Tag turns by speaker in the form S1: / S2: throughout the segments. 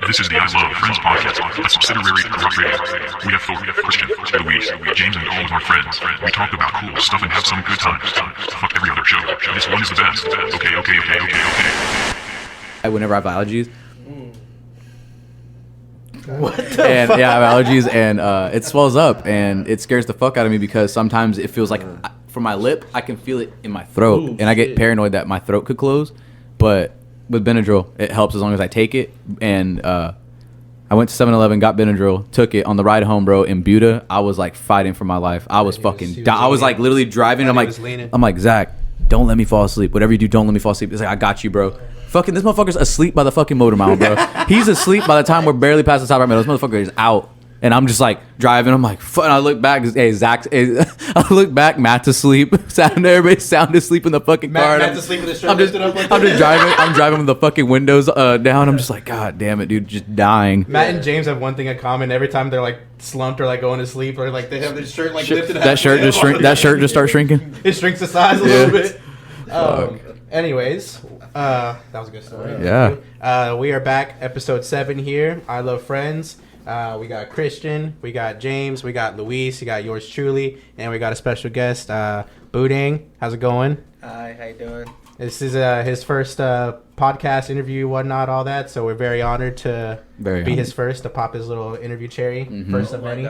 S1: This is the I Love Friends podcast, a subsidiary of Rock Radio. We have Thor, Christian, Louise, James, and all of our friends. We talk about cool stuff and have some good times. Fuck every other show. This one is the best. Okay.
S2: Whenever I have allergies.
S3: What the
S2: and
S3: fuck?
S2: yeah, I have allergies, and it swells up, and it scares the fuck out of me because sometimes it feels like from my lip, I can feel it in my throat,
S3: Ooh,
S2: and I get
S3: shit.
S2: paranoid that my throat could close. But with Benadryl, it helps as long as I take it. And I went to 7-Eleven, got Benadryl, took it on the ride home, bro. In Buda, I was like fighting for my life. I was I was like literally driving. I'm like, Zach, don't let me fall asleep. Whatever you do, don't let me fall asleep. It's like, I got you, bro. Fucking this motherfucker's asleep by the fucking motor mount, bro. He's asleep by the time we're barely past the top right now. This motherfucker is out. And I'm just like driving. I'm like, fuck. And I look back. Hey, Zach. I look back. Matt's asleep. Everybody's sound asleep in the fucking car.
S3: Matt's asleep with his shirt lifted up like
S2: I'm just
S3: that.
S2: driving. I'm driving with the fucking windows down. I'm just like, God damn it, dude, just dying.
S3: Matt and James have one thing in common. Every time they're like slumped or like going to sleep or like they have their shirt like lifted.
S2: That shirt just starts shrinking.
S3: It shrinks the size a little bit. Anyways, that was a good story.
S2: Yeah.
S3: We are back, episode 7 here. I Love Friends. We got Christian, we got James, we got Luis, we got yours truly, and we got a special guest, Boodang. How's it going?
S4: Hi, how you doing?
S3: This is his first podcast interview, whatnot, all that. So we're very honored to be his first, to pop his little interview cherry, first of many.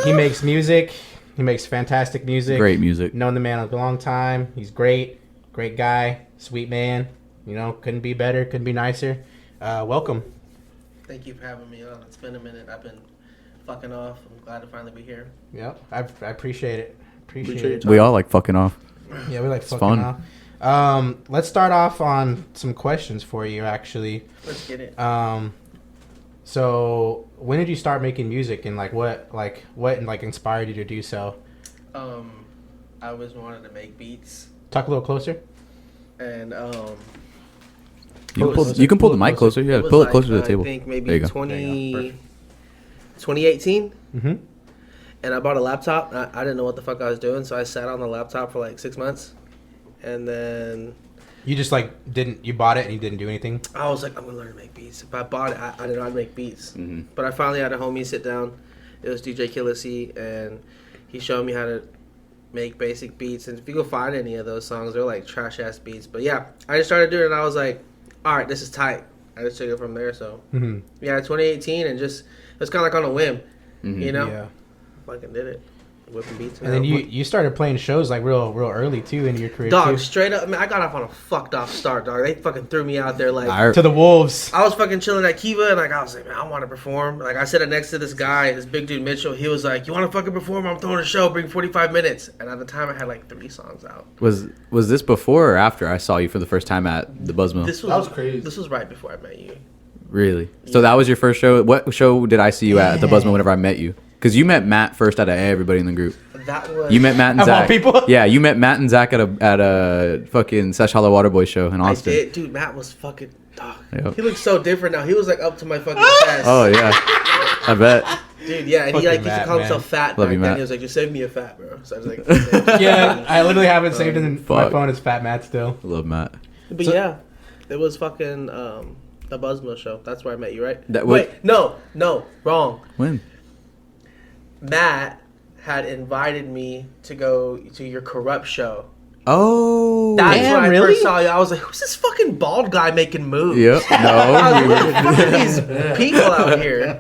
S3: He makes music. He makes fantastic music.
S2: Great music.
S3: Known the man a long time. He's great guy, sweet man. You know, couldn't be better, couldn't be nicer. Welcome.
S4: Thank you for having me on. It's been a minute. I've been fucking off. I'm glad to finally be here.
S3: Yep, I appreciate it. Appreciate it.
S2: We all like fucking off.
S3: Yeah, we like
S2: It's
S3: fucking
S2: fun.
S3: off. Let's start off on some questions for you, actually.
S4: Let's get it.
S3: So when did you start making music, and what inspired you to do so?
S4: I always wanted to make beats,
S3: Talk a little closer.
S4: and
S2: You can pull the mic closer. Yeah,
S4: it was
S2: pull it
S4: like,
S2: closer to the table.
S4: I think
S2: There
S4: maybe
S2: you go.
S4: 2018,
S3: Mm-hmm.
S4: and I bought a laptop. I didn't know what the fuck I was doing, so I sat on the laptop for like 6 months, and then
S3: You just you bought it and you didn't do anything?
S4: I was like, I'm gonna learn to make beats. If I bought it, I didn't know how to make beats.
S2: Mhm.
S4: But I finally had a homie sit down. It was DJ Killisy, and he showed me how to make basic beats. And if you go find any of those songs, they're like trash ass beats. But yeah, I just started doing it, and I was like, all right, this is tight. I just took it from there. So yeah, 2018, and just it was kind of like on a whim, you know.
S3: Yeah.
S4: Fucking did it. Whipping beats.
S3: And then you started playing shows like real early too in your career.
S4: Dog,
S3: too.
S4: straight up, man, I got off on a fucked off start, dog. They fucking threw me out there like
S3: To the wolves.
S4: I was fucking chilling at Kiva, and like I was like, man, I want to perform. Like I sat next to this guy, this big dude Mitchell. He was like, you want to fucking perform? I'm throwing a show. Bring 45 minutes. And at the time, I had like 3 songs out.
S2: Was this before or after I saw you for the first time at the Buzzmill?
S4: That was crazy. This was right before I met you.
S2: Really? So that was your first show? What show did I see you at the Buzzmill whenever I met you? Because you met Matt first out of everybody in the group.
S4: That was.
S2: You met Matt and
S3: Of all
S2: Zach.
S3: people?
S2: Yeah, you met Matt and Zach at a fucking Sesh Hollow Waterboy show in
S4: I
S2: Austin.
S4: did, dude. Matt was fucking. Dog.
S2: Yep.
S4: He looks so different now. He was like up to my fucking chest.
S2: Oh yeah, I bet.
S4: Dude, yeah, and he like
S3: Fucking
S4: used to
S3: Matt,
S4: call himself
S3: man.
S4: fat.
S2: Love
S4: Back
S2: you,
S4: then.
S2: Matt.
S4: He was like, just save me a fat, bro. So I was like,
S3: Yeah, I literally have it saved in my
S2: Fuck.
S3: phone as Fat Matt still.
S2: I love Matt.
S4: But yeah, it was fucking the Buzzmill show. That's where I met you, right?
S2: That-
S4: Wait, no, wrong.
S2: When?
S4: Matt had invited me to go to your Corrupt show.
S2: Oh.
S4: That's
S3: Damn,
S4: when I
S3: really?
S4: first saw you. I was like, who's this fucking bald guy making moves?
S2: Yep.
S4: I was
S2: No.
S4: like, who the fuck are these people out here?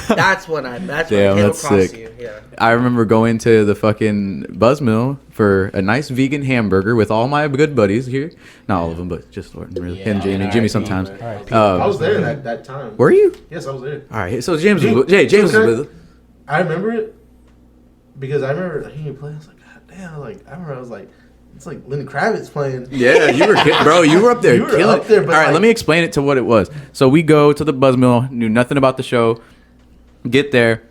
S4: That's when I
S2: Damn,
S4: came
S2: that's
S4: across
S2: sick.
S4: you. Yeah.
S2: I remember going to the fucking Buzzmill for a nice vegan hamburger with all my good buddies here. Not all of them, but just Lorton, really.
S3: Yeah,
S2: and Jamie.
S3: R.I.P.,
S2: Jimmy sometimes.
S3: R.I.P.
S5: I was there that time.
S2: Were you?
S5: Yes, I was there.
S2: All right. So James was James was with us.
S5: I remember it because I remember hearing you play. I was like, God damn! Like I remember, I was like, it's like Lenny Kravitz playing.
S2: Yeah, you were bro. You were up there
S5: You were
S2: killing.
S5: up there, but
S2: all right,
S5: like-
S2: let me explain it to what it was. So we go to the Buzzmill, knew nothing about the show. Get there,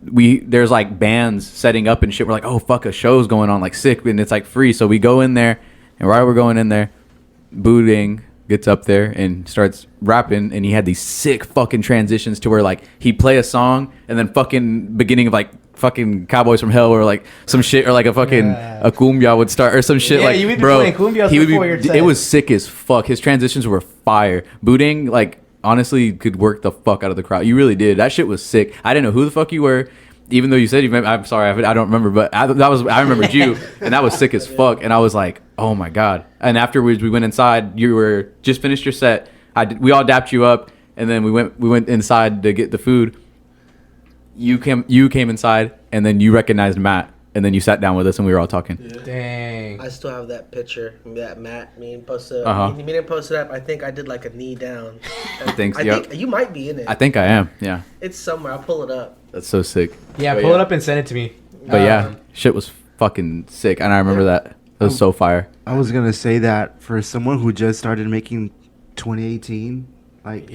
S2: there's like bands setting up and shit. We're like, oh fuck, a show's going on, like sick, and it's like free. So we go in there, and while we're going in there, Boodang gets up there and starts rapping, and he had these sick fucking transitions to where like he'd play a song and then fucking beginning of like fucking Cowboys from Hell or like some shit, or like a fucking a cumbia would start or some shit.
S3: Yeah,
S2: like
S3: you would be
S2: bro,
S3: playing cumbias
S2: he would
S3: before your
S2: be.
S3: set.
S2: It was sick as fuck. His transitions were fire. Boodang, like honestly could work the fuck out of the crowd. You really did. That shit was sick. I didn't know who the fuck you were, even though you said you met. I'm sorry, I don't remember, but I remembered you, and that was sick as fuck. And I was like, oh my god. And afterwards, we went inside. You were just finished your set. We all dapped you up, and then we went inside to get the food. You came inside, and then you recognized Matt. And then you sat down with us and we were all talking.
S3: Yeah. Dang.
S4: I still have that picture. That Matt, me and posted. Me didn't post it up. I think I did like a knee down. I think you might be in it.
S2: I think I am. Yeah.
S4: It's somewhere. I'll pull it up.
S2: That's so sick.
S3: Yeah, pull it up and send it to me.
S2: But shit was fucking sick, and I remember that. It was so fire.
S6: I was gonna say that for someone who just started making 2018, like,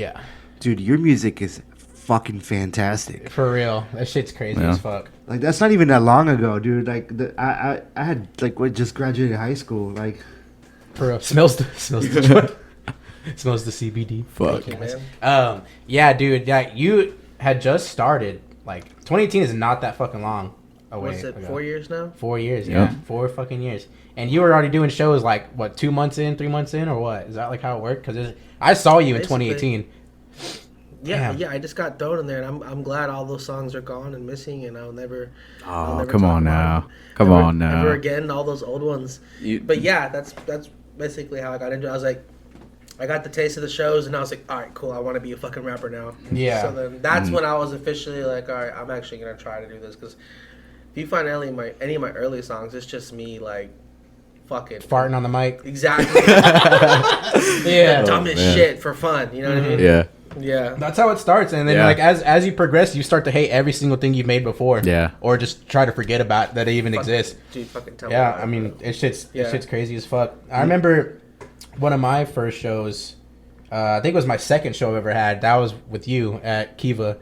S6: dude, your music is fucking fantastic.
S3: For real, that shit's crazy as fuck.
S6: Like, that's not even that long ago, dude. Like, I had just graduated high school. Like,
S3: for real, smells the CBD.
S2: Fuck.
S3: Yeah, dude. Yeah, you had just started. Like, 2018 is not that fucking long away.
S4: What's it? 4 years now?
S3: 4 years. Yeah, 4 fucking years. And you were already doing shows like what, 2 months in, 3 months in, or what? Is that like how it worked? Because I saw you in 2018.
S4: Yeah, I just got thrown in there, and I'm glad all those songs are gone and missing, and I'll never.
S2: Come on now,
S4: ever again, all those old ones. But yeah, that's basically how I got into it. I was like, I got the taste of the shows, and I was like, all right, cool, I want to be a fucking rapper now.
S3: Yeah.
S4: So then that's when I was officially like, all right, I'm actually gonna try to do this, because if you find any of my early songs, it's just me like fucking
S3: farting on the mic.
S4: Exactly.
S3: Yeah.
S4: The dumbest shit for fun. You know what I mean?
S2: Yeah.
S4: Yeah,
S3: that's how it starts, and then like as you progress, you start to hate every single thing you've made before.
S2: Yeah,
S3: or just try to forget about that it even exists.
S4: Dude, fucking tell me.
S3: Yeah, I mean, it's shit's crazy as fuck. I remember one of my first shows. I think it was my second show I've ever had. That was with you at Kiva.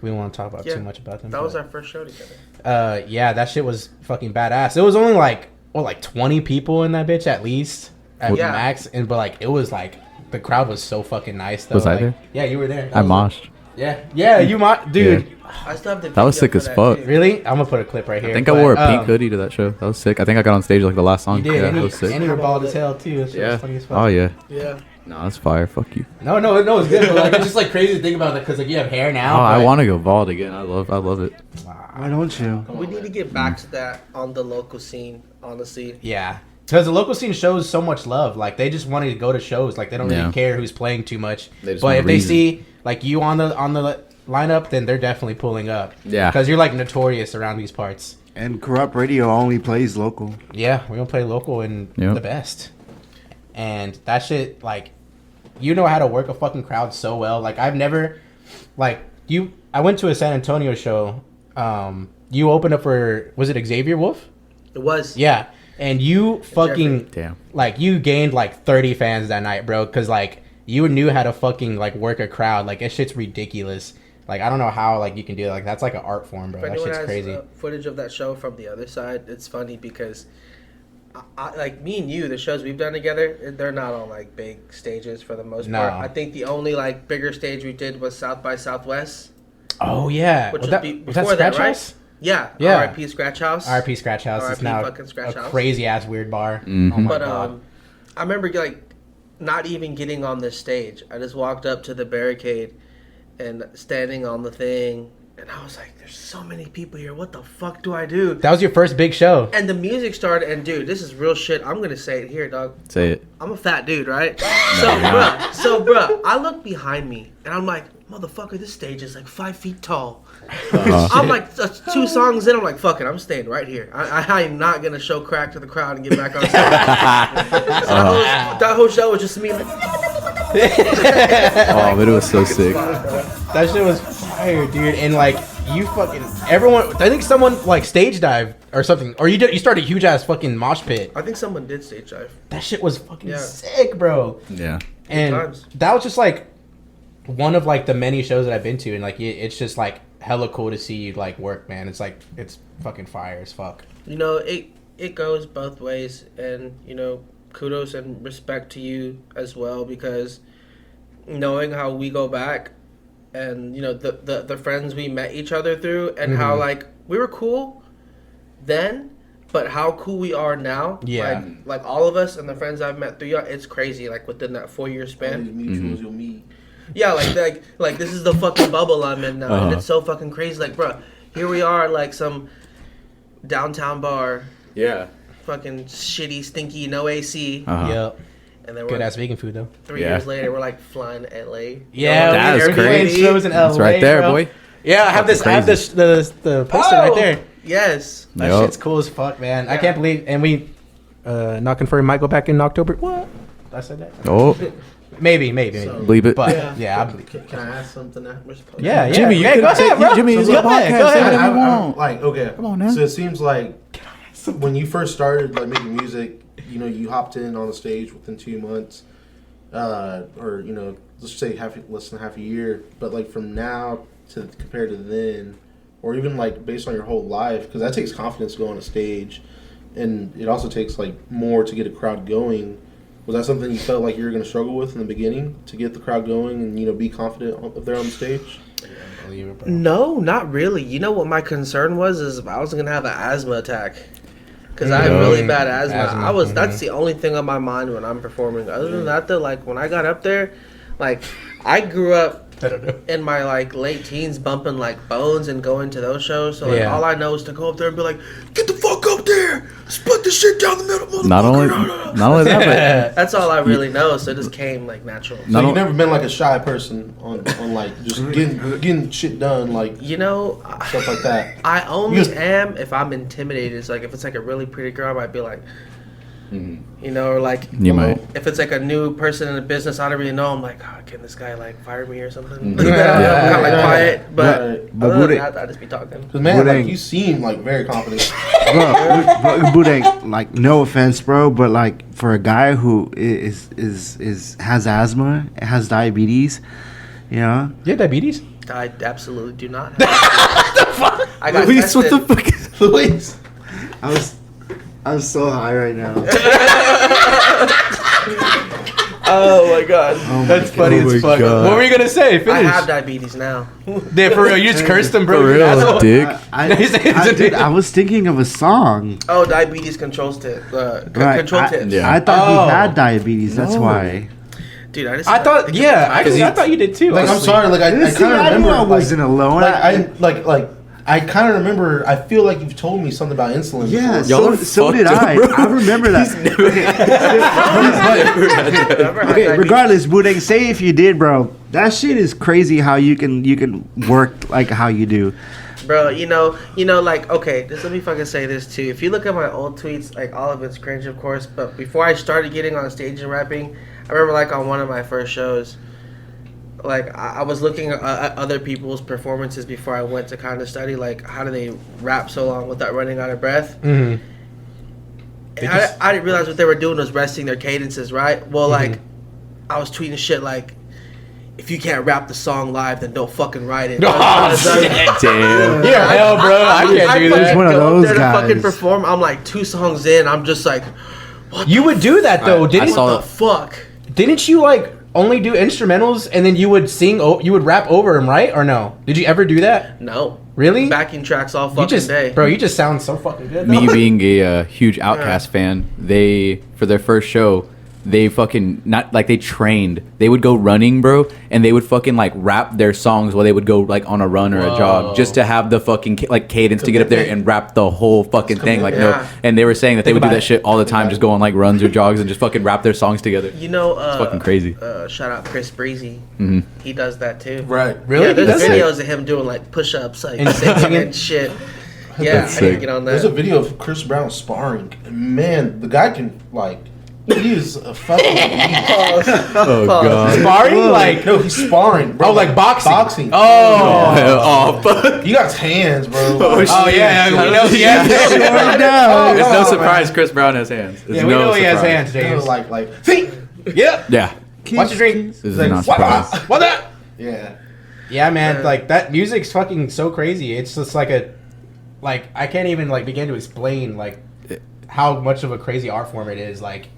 S3: We don't want to talk about too much about them.
S4: That was our first show together.
S3: Yeah, that shit was fucking badass. It was only like 20 people in that bitch at least at max, but like it was like. The crowd was so fucking nice, though.
S2: Was I there?
S3: Yeah, you were there.
S2: I moshed.
S3: Yeah, you dude.
S2: Yeah.
S4: I still have the
S2: that was sick as fuck.
S3: Too. Really? I'm gonna put a clip right here.
S2: I think I wore a pink hoodie to that show. That was sick. I think I got on stage like the last song.
S3: You did.
S2: Yeah, that was sick.
S3: And you were bald as hell too. That shit was funny as fuck.
S2: Oh yeah.
S4: Yeah.
S2: No, that's fire. Fuck you.
S3: No, it's good. But like, it's just like crazy to think about that because like you have hair now.
S2: Oh, I want to go bald again. I love it.
S6: Why don't you?
S4: We need to get back to that on the local scene. Honestly.
S3: Yeah. Because the local scene shows so much love. Like, they just wanted to go to shows. Like, they don't really care who's playing too much. But if they see, like, you on the lineup, then they're definitely pulling up.
S2: Yeah.
S3: Because you're, like, notorious around these parts.
S6: And Corrupt Radio only plays local.
S3: Yeah, we're going to play local and the best. And that shit, like, you know how to work a fucking crowd so well. Like, I've never, like, I went to a San Antonio show. You opened up for, was it Xavier Wolf?
S4: It was.
S3: Yeah. And you fucking, like, you gained, like, 30 fans that night, bro. Because, like, you knew how to fucking, like, work a crowd. Like, that shit's ridiculous. Like, I don't know how, like, you can do it. Like, that's, like, an art form, bro. That shit's crazy.
S4: Footage of that show from the other side, it's funny because, like, me and you, the shows we've done together, they're not on, like, big stages for the most part. I think the only, like, bigger stage we did was South by Southwest.
S3: Oh, yeah.
S4: Which
S3: was that Scratch House?
S4: Yeah. R.I.P. Scratch House.
S3: R.I.P. Scratch House. It's now a crazy-ass weird bar.
S2: Mm-hmm.
S3: Oh, my God.
S4: I remember, like, not even getting on this stage. I just walked up to the barricade and standing on the thing, and I was like, there's so many people here. What the fuck do I do?
S3: That was your first big show.
S4: And the music started, and, dude, this is real shit. I'm going to say it here, dog.
S2: Say it.
S4: I'm a fat dude, right? Bruh, I look behind me, and I'm like, motherfucker, this stage is like 5 feet tall. I'm like 2 songs in, I'm like, fuck it, I'm staying right here. I am not gonna show crack to the crowd and get back on stage. That whole show was just me like.
S2: Oh, but it was so sick.
S3: That shit was fire, dude. And like, you fucking everyone. I think someone like stage dived or something, or you started a huge ass fucking mosh pit.
S4: I think someone did stage dive.
S3: That shit was fucking sick, bro.
S2: Yeah.
S3: And that was just like one of like the many shows that I've been to, and like it's just like hella cool to see you like work, man. It's like it's fucking fire as fuck.
S4: You know, it goes both ways, and you know, kudos and respect to you as well, because knowing how we go back, and you know the friends we met each other through, and how like we were cool then, but how cool we are now.
S3: Yeah,
S4: like all of us and the friends I've met through you, it's crazy. Like within that 4-year span.
S5: All these mutuals you'll meet.
S4: Yeah, like this is the fucking bubble I'm in now, and it's so fucking crazy. Like, bro, here we are, like some downtown bar.
S2: Yeah.
S4: Fucking shitty, stinky, no AC.
S3: Yep.
S4: And then
S3: Good ass vegan food though.
S4: 3 years later, we're like flying to LA.
S3: Yeah,
S2: that is crazy.
S3: Shows in LA,
S2: That's right there,
S3: bro.
S2: boy.
S3: Yeah, I have this the poster right there.
S4: Yes.
S3: That
S2: Yep.
S3: shit's cool as fuck, man. I can't believe, and we not confirmed might go back in October. What? I said that.
S2: Oh,
S3: Maybe.
S5: So-
S2: believe it.
S3: But I believe.
S5: Can I ask something that we're supposed
S3: Yeah.
S2: Jimmy, you
S3: Hey,
S2: can
S3: go
S2: say-
S3: ahead, bro.
S2: Jimmy, it's
S3: Go
S2: your
S3: ahead,
S2: podcast.
S3: go
S2: Say
S3: ahead.
S2: whatever you want.
S5: Like, okay.
S2: Come on now.
S5: So it seems like when you first started like making music, you know, you hopped in on the stage within 2 months, or you know, let's say less than half a year. But like from now to compared to then, or even like based on your whole life, because that takes confidence to go on a stage, and it also takes like more to get a crowd going. Was that something you felt like you were going to struggle with in the beginning to get the crowd going and, you know, be confident up there on the stage?
S4: No, not really. You know what my concern was is if I was gonna have an asthma attack, because I have really bad asthma. That's the only thing on my mind when I'm performing. Other than that, though, like when I got up there, like I grew up in my like late teens bumping like Bones and going to those shows. So like all I know is to go up there and be like, "Get the fuck up there, split the shit down the middle."
S2: Not only that, but
S4: that's all I really know. So it just came like natural.
S5: So you've never been like a shy person on like just getting shit done, like,
S4: you know,
S5: stuff like that.
S4: I only am if I'm intimidated. It's like if it's like a really pretty girl, I might be like, you know, or like
S2: you might.
S4: If it's like a new person in the business I don't really know, I'm like, oh, can this guy like fire me or something? I'm kind of like quiet, but other than that, I just be talking.
S5: Because man, like, you seem like very confident.
S6: Bro, Boodang, like no offense, bro, but like for a guy who has asthma, has diabetes, you know.
S3: You have diabetes?
S4: I absolutely do not. What the fuck? I got
S2: Luis, what the fuck is
S5: Luis?
S6: I'm so high right now.
S4: Oh my god.
S3: That's funny as fuck. What were you gonna say? Finish.
S4: I have diabetes now.
S3: Yeah, for real. You just cursed him, bro.
S2: For real, dick.
S6: Dude, I was thinking of a song.
S4: Oh, diabetes control tips.
S6: Right,
S4: Control tips.
S2: Yeah.
S6: I thought he had diabetes. That's why.
S4: Dude, I
S3: thought you did too.
S5: Like, I'm sorry, like I kind of remember.
S6: I wasn't alone.
S5: I kind of remember. I feel like you've told me something about insulin.
S6: Yeah,
S5: before.
S6: so did I. I remember that. Okay, regardless, Boodang, say if you did, bro. That shit is crazy how you can work like how you do.
S4: Bro, you know, like, okay, just let me fucking say this too. If you look at my old tweets, like, all of it's cringe, of course, but before I started getting on stage and rapping, I remember, like, on one of my first shows, like, I was looking at other people's performances before I went to kind of study, like, how do they rap so long without running out of breath? Mm-hmm. And I didn't realize what they were doing was resting their cadences, right? Well, like, I was tweeting shit like, if you can't rap the song live, then don't fucking write it.
S2: Oh, shit, damn.
S3: Yeah, hell, bro. I can't do that.
S6: He's one of those
S4: there
S6: guys.
S4: to fucking perform. I'm like 2 songs in. I'm just like, what
S3: You would do that though, didn't?
S4: What the fuck?
S3: Didn't you like only do instrumentals and then you would sing? You would rap over them, right? Or no? Did you ever do that?
S4: No.
S3: Really?
S4: Backing tracks all fucking day.
S3: Bro, you just sound so fucking good.
S2: Me being a huge Outkast fan, they for their first show, they fucking they trained. They would go running, bro, and they would fucking like rap their songs while they would go like on a run or a jog, just to have the fucking like cadence to get up there and rap the whole fucking thing. Like no, and they were saying that they would do that shit all the time, just go on like runs or jogs and just fucking rap their songs together.
S4: You know,
S2: it's fucking crazy.
S4: Shout out Chris Breezy.
S2: Mm-hmm.
S4: He does that too.
S5: Right.
S3: Really?
S4: Yeah, there's
S3: That's
S4: videos of him doing like push-ups, like singing and shit. Yeah, I can get on that.
S5: There's a video of Chris Brown sparring. And man, the guy can like. He is a fucking beast.
S2: Oh god.
S3: Sparring? Like
S5: No, he's sparring, bro.
S3: Oh, like boxing.
S2: Oh, fuck.
S5: He got hands, bro.
S3: Oh yeah, we know he has hands.
S2: It's no surprise Chris Brown has hands. It's
S3: Yeah, we know he has hands, James.
S5: Like, see?
S3: Yep.
S2: Yeah.
S3: Watch your drink.
S2: This is
S5: Like,
S2: not surprise.
S3: What that?
S5: Yeah.
S3: Yeah, man. Like that music's fucking so crazy. It's just like I can't even like begin to explain like how much of a crazy art form it is. Like,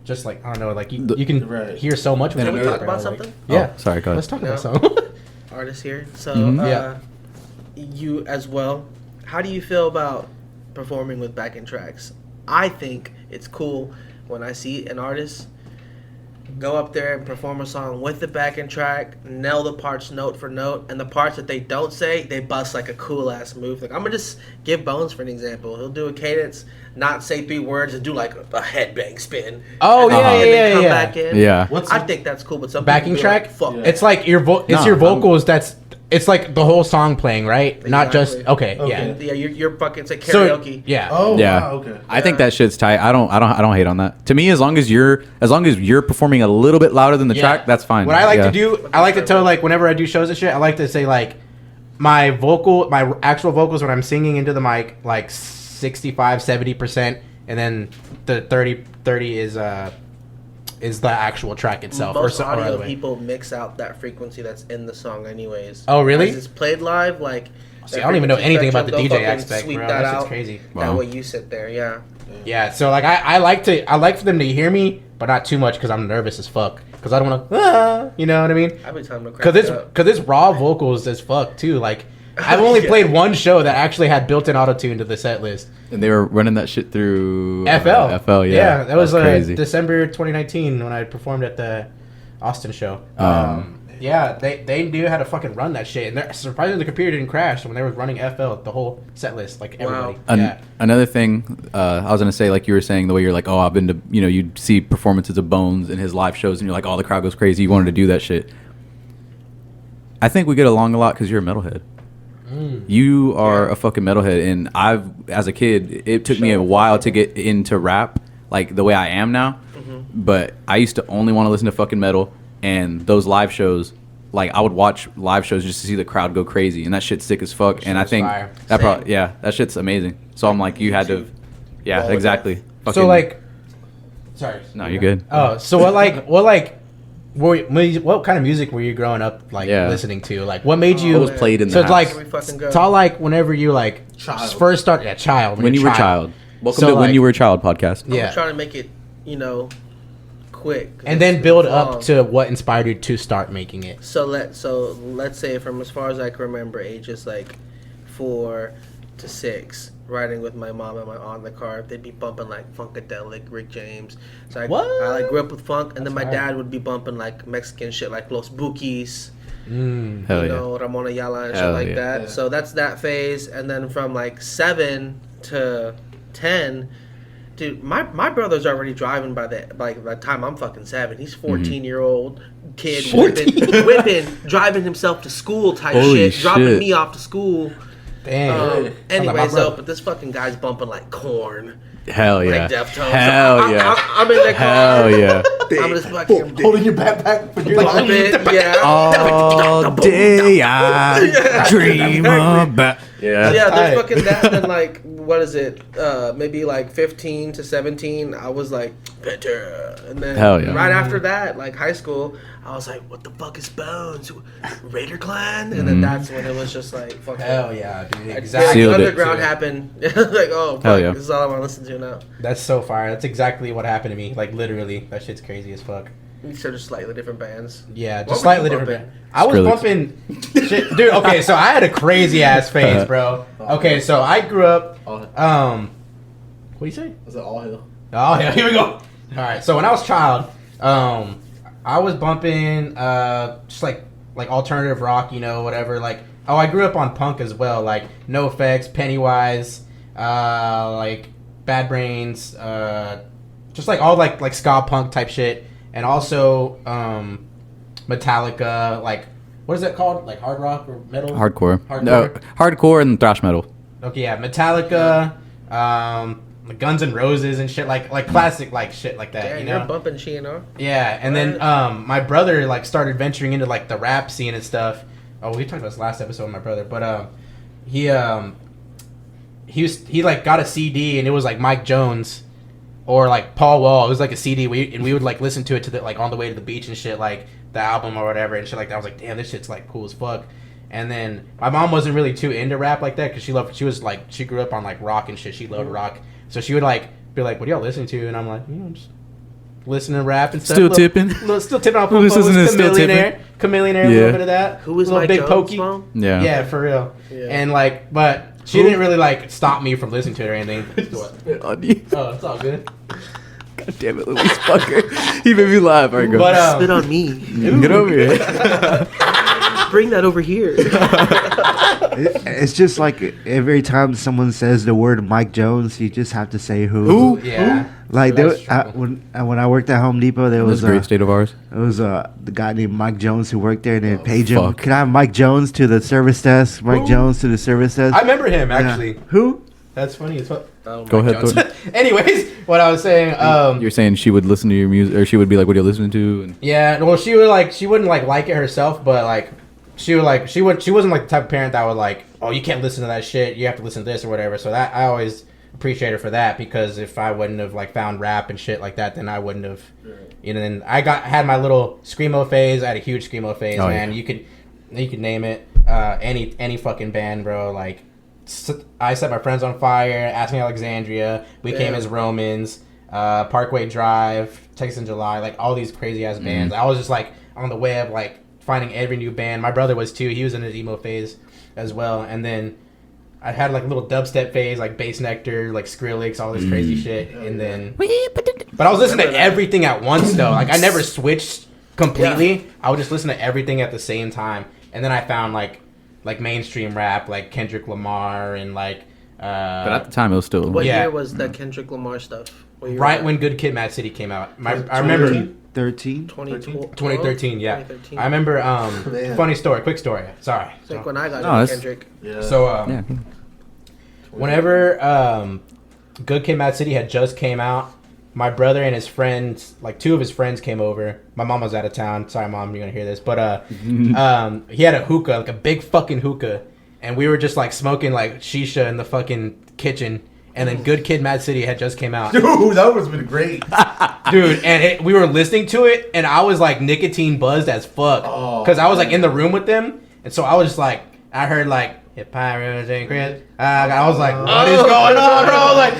S3: just like I don't know, like you can hear so much.
S4: Can we
S3: it,
S4: talk about
S3: like,
S4: something?
S3: Yeah.
S2: Oh, sorry, go ahead.
S3: Let's talk about something.
S4: Artist here. So, you as well. How do you feel about performing with backing tracks? I think it's cool when I see an artist go up there and perform a song with the backing track, nail the parts note for note, and the parts that they don't say, they bust like a cool ass move. Like I'm gonna just give Bones for an example. He'll do a cadence, not say 3 words, and do like a headbang spin.
S3: Oh
S4: and then come back in.
S2: Yeah.
S4: I think that's cool, but some
S3: backing
S4: people be
S3: track.
S4: like, fuck.
S3: It's like your vocals. It's like the whole song playing, right?
S4: Exactly.
S3: Not just okay.
S5: Okay.
S3: Yeah.
S4: Yeah, you're fucking. It's like
S3: So
S4: karaoke.
S3: yeah.
S5: Oh,
S2: Yeah.
S5: wow, okay.
S2: I think that shit's tight. I don't hate on that. To me, as long as you're performing a little bit louder than the track, that's fine.
S3: What I like
S2: Yeah.
S3: to do, I like to tell like whenever I do shows and shit, I like to say like my actual vocals when I'm singing into the mic like 65-70%, and then the 30 is the actual track itself.
S4: Most
S3: or
S4: audio
S3: other way.
S4: people mix out that frequency that's in the song, anyways.
S3: Oh, really?
S4: As it's played live, like.
S3: See,
S4: that
S3: I don't even know
S4: frequency
S3: anything about the
S4: spectrum,
S3: DJ
S4: they'll fucking
S3: aspect,
S4: sweep
S3: bro.
S4: that
S3: That shit's
S4: out.
S3: crazy.
S4: That
S2: Wow.
S4: way you sit there, yeah.
S3: Yeah, so like I like for them to hear me, but not too much because I'm nervous as fuck. Because I don't want to, you know what I mean?
S4: I've been telling them to crack
S3: Because it's raw vocals as fuck too. Like I've only
S4: Yeah.
S3: played one show that actually had built-in auto-tune to the set list.
S2: And they were running that shit through
S3: FL.
S2: FL, yeah.
S3: Yeah, that was
S2: crazy.
S3: December 2019 when I performed at the Austin show. Yeah, they knew how to fucking run that shit. And surprisingly, the computer didn't crash when they were running FL, the whole set list, like everybody. Yeah.
S2: Another thing, I was gonna say, like you were saying, the way you're like, oh, I've been to, you see performances of Bones in his live shows, and you're like, oh, the crowd goes crazy. You wanted to do that shit. I think we get along a lot because you're a metalhead. You are a fucking metalhead, and as a kid, it took me a while to get into rap, like the way I am now. But I used to only want to listen to fucking metal, and those live shows, like I would watch live shows just to see the crowd go crazy, and that shit's sick as fuck. And I think
S3: fire.
S2: that shit's amazing. So I'm like, you had to, yeah, exactly.
S3: So
S2: Fucking-
S3: like, sorry.
S2: no, you're good.
S3: Oh, so what kind of music were you growing up like listening to? Like, what made you?
S2: What was played in the
S3: so it's
S2: house?
S3: like,
S4: Here we fucking go.
S3: it's all like whenever you like
S5: Child.
S3: first start. Yeah, child.
S2: When you
S3: you're
S2: were a child. Welcome
S3: So,
S2: to When
S3: like-
S2: You Were a Child podcast.
S3: Yeah.
S4: I'm trying to make it, quick. 'cause
S3: And then
S4: it's
S3: build
S4: long.
S3: up to what inspired you to start making it.
S4: So let's say from as far as I can remember, ages like 4 to 6, riding with my mom and my aunt in the car, they'd be bumping like Funkadelic, Rick James. So I like grew up with funk, and then my dad would be bumping like Mexican shit like Los Bukis,
S2: Hell yeah.
S4: Ramon Ayala and
S2: Hell
S4: shit like
S2: yeah.
S4: that.
S5: Yeah.
S4: So that's that phase, and then from like 7 to 10. Dude, my brother's already driving by the time I'm fucking 7. He's 14-year-old kid whipping, driving himself to school type
S2: Holy
S4: shit, dropping
S2: shit.
S4: me off to school.
S3: Damn.
S4: Anyways, though, but this fucking guy's bumping like Korn,
S2: Hell yeah.
S4: like Deftones.
S2: Hell yeah.
S4: I'm in the car.
S2: Hell yeah.
S4: I'm just fucking
S5: Holding your backpack for your life.
S4: bumping, yeah.
S2: All day I dream about. Yeah.
S4: Yeah, there's
S3: tight.
S4: fucking that. Then like, what is it? Maybe like 15 to 17. I was like, better. And then
S2: Hell yeah.
S4: right after that, like high school, I was like, what the fuck is Bones? Raider Clan? And then that's when it was just like, fucking.
S3: Hell yeah, dude.
S4: Like,
S3: Exactly.
S2: Sealed it.
S4: underground happened. Like, oh, fuck,
S2: Hell yeah.
S4: this is all I want to listen to now.
S3: That's so fire. That's exactly what happened to me. Like literally, that shit's crazy as fuck.
S4: These are just slightly different bands.
S3: Yeah,
S4: What
S3: just
S4: were
S3: slightly
S4: you
S3: different.
S4: bumping?
S3: I was
S2: Skrillex.
S3: bumping shit, dude. Okay, so I had a crazy ass phase, bro. Okay, so I grew up. What do you say?
S5: Was it all hill?
S3: Oh yeah, here we go. All right, so when I was a child, I was bumping just like alternative rock, whatever. Like, I grew up on punk as well, like No Effects, Pennywise, like Bad Brains, just like all like ska punk type shit, and also Metallica, like what is that called? Like hard rock or metal?
S2: Hardcore.
S3: Hardcore.
S2: No, hardcore and thrash metal.
S3: Okay, yeah, Metallica, like Guns N' Roses and shit, like classic like shit like that.
S4: Yeah, you're bumping Chino.
S3: Yeah, and then my brother like started venturing into like the rap scene and stuff. Oh, we talked about this last episode with my brother, but he like got a CD and it was like Mike Jones or like Paul Wall. It was like a CD, we would like listen to it like on the way to the beach and shit, like the album or whatever and shit like that. I was like, damn, this shit's like cool as fuck. And then my mom wasn't really too into rap like that because she grew up on like rock and shit. She loved rock, so she would like be like, "What are y'all listening to?" And I'm like, just listening to rap and stuff.
S2: Still tipping?
S3: Still tipping off.
S2: Who's listening to Still Tipping?
S3: Chameleonaire, a
S2: Yeah.
S3: little bit of that.
S4: Who was
S3: little
S4: Mike
S3: Big
S4: Jones,
S3: Pokey?
S4: Mom?
S2: Yeah.
S3: Yeah, for real.
S4: Yeah.
S3: And like, but she didn't really like stop me from listening to it or anything. Oh, it's all good.
S2: God damn it, Luis fucker. He made me laugh. All right, go.
S3: But
S4: Spit on me.
S2: Get over here.
S4: Bring that over here.
S6: It's just like every time someone says the word Mike Jones, you just have to say who.
S3: yeah.
S6: Like
S3: That's
S6: when I worked at Home Depot, there
S2: This
S6: was
S2: is a great state of ours.
S6: it was the guy named Mike Jones who worked there, and they page him.
S2: fuck.
S6: Can I have Mike Jones to the service desk? Mike Jones to the service desk.
S3: I remember him
S6: Yeah.
S3: actually.
S6: Who?
S3: That's funny as fuck.
S2: Go ahead. Thor.
S3: Anyways, what I was saying.
S2: You're saying she would listen to your music, or she would be like, "What are you listening to?" And
S3: Yeah, well, she wouldn't like it herself, but like she wasn't like the type of parent that would like, oh, you can't listen to that shit, you have to listen to this or whatever. So that I always appreciate her for that, because if I wouldn't have like found rap and shit like that, then I wouldn't have, you know. Then I had my little screamo phase. I had a huge screamo phase,
S2: Oh,
S3: man.
S2: yeah.
S3: You could name it any fucking band, bro. Like I Set My Friends on Fire, Asking Alexandria, We Came as Romans, Parkway Drive, Texas in July, like all these crazy ass bands. I was just like on the way of like finding every new band. My brother was too. He was in his emo phase as well. And then I had like a little dubstep phase, like Bass Nectar, like Skrillex, all this crazy shit. And then, but I was listening to everything at once though. Like I never switched completely. Yeah. I would just listen to everything at the same time. And then I found like mainstream rap, like Kendrick Lamar and like.
S2: but at the time, it was still.
S4: What year was that Kendrick Lamar stuff?
S3: Right when Good Kid, Mad City came out. I remember 2013. Yeah, 2013. I remember. Funny story, quick story. Sorry.
S4: It's like when I got Kendrick.
S3: Yeah. So whenever Good Kid, Mad City had just came out, my brother and his friends, like two of his friends, came over. My mom was out of town. Sorry, Mom, you're gonna hear this. But he had a hookah, like a big fucking hookah, and we were just like smoking like shisha in the fucking kitchen. And then Good Kid, Mad City had just came out.
S5: Dude, that was been great.
S3: Dude, and we were listening to it, and I was like nicotine buzzed as fuck. Because I was like in the room with them, and so I was just like, I heard like, hip pirates and Chris. I was like, what is going on, bro? Like,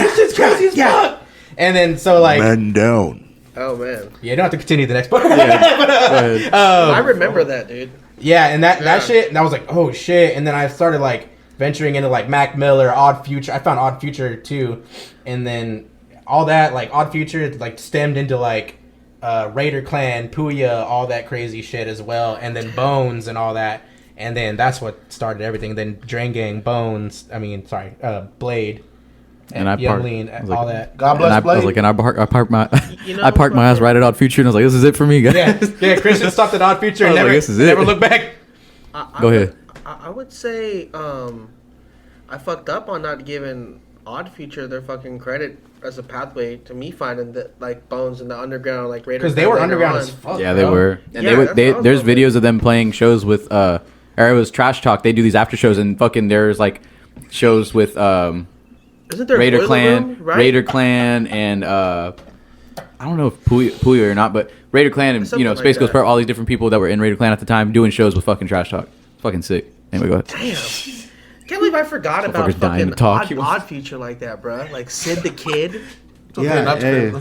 S3: this shit's crazy as fuck. And then so like.
S6: Man down.
S4: Oh, man.
S3: Yeah, you don't have to continue the next part.
S4: I remember that, dude.
S3: Yeah, and that shit, and I was like, oh shit. And then I started like venturing into like Mac Miller, Odd Future. I found Odd Future too, and then all that like Odd Future like stemmed into like Raider Clan, Puya, all that crazy shit as well, and then Bones and all that, and then that's what started everything. Then Drain Gang, Blade, and I Young Lean, all that.
S5: God bless Blade.
S2: I was like, and I parked my ass right at Odd Future, and I was like, this is it for me, guys.
S3: Yeah. Christian stopped at Odd Future and never looked back.
S2: Go ahead.
S4: I would say I fucked up on not giving Odd Future their fucking credit as a pathway to me finding the like Bones in the underground, like Raiders.
S3: Because they were underground as fuck.
S2: Yeah, they were. And there's videos of them playing shows with or it was Trash Talk. They do these after shows, and fucking there's like shows with
S4: Isn't there
S2: Raider Clan,
S4: Room, right?
S2: Raider Clan, and I don't know if Puya or not, but Raider Clan and
S4: Something
S2: Space
S4: like
S2: Ghost
S4: that.
S2: Pro, all these different people that were in Raider Clan at the time doing shows with fucking Trash Talk. Fucking sick. Anyway, go ahead.
S4: Damn. Can't believe I forgot about
S2: Motherfucker's dying
S4: fucking
S2: to talk.
S4: Odd Future like that, bro. Like Sid the Kid.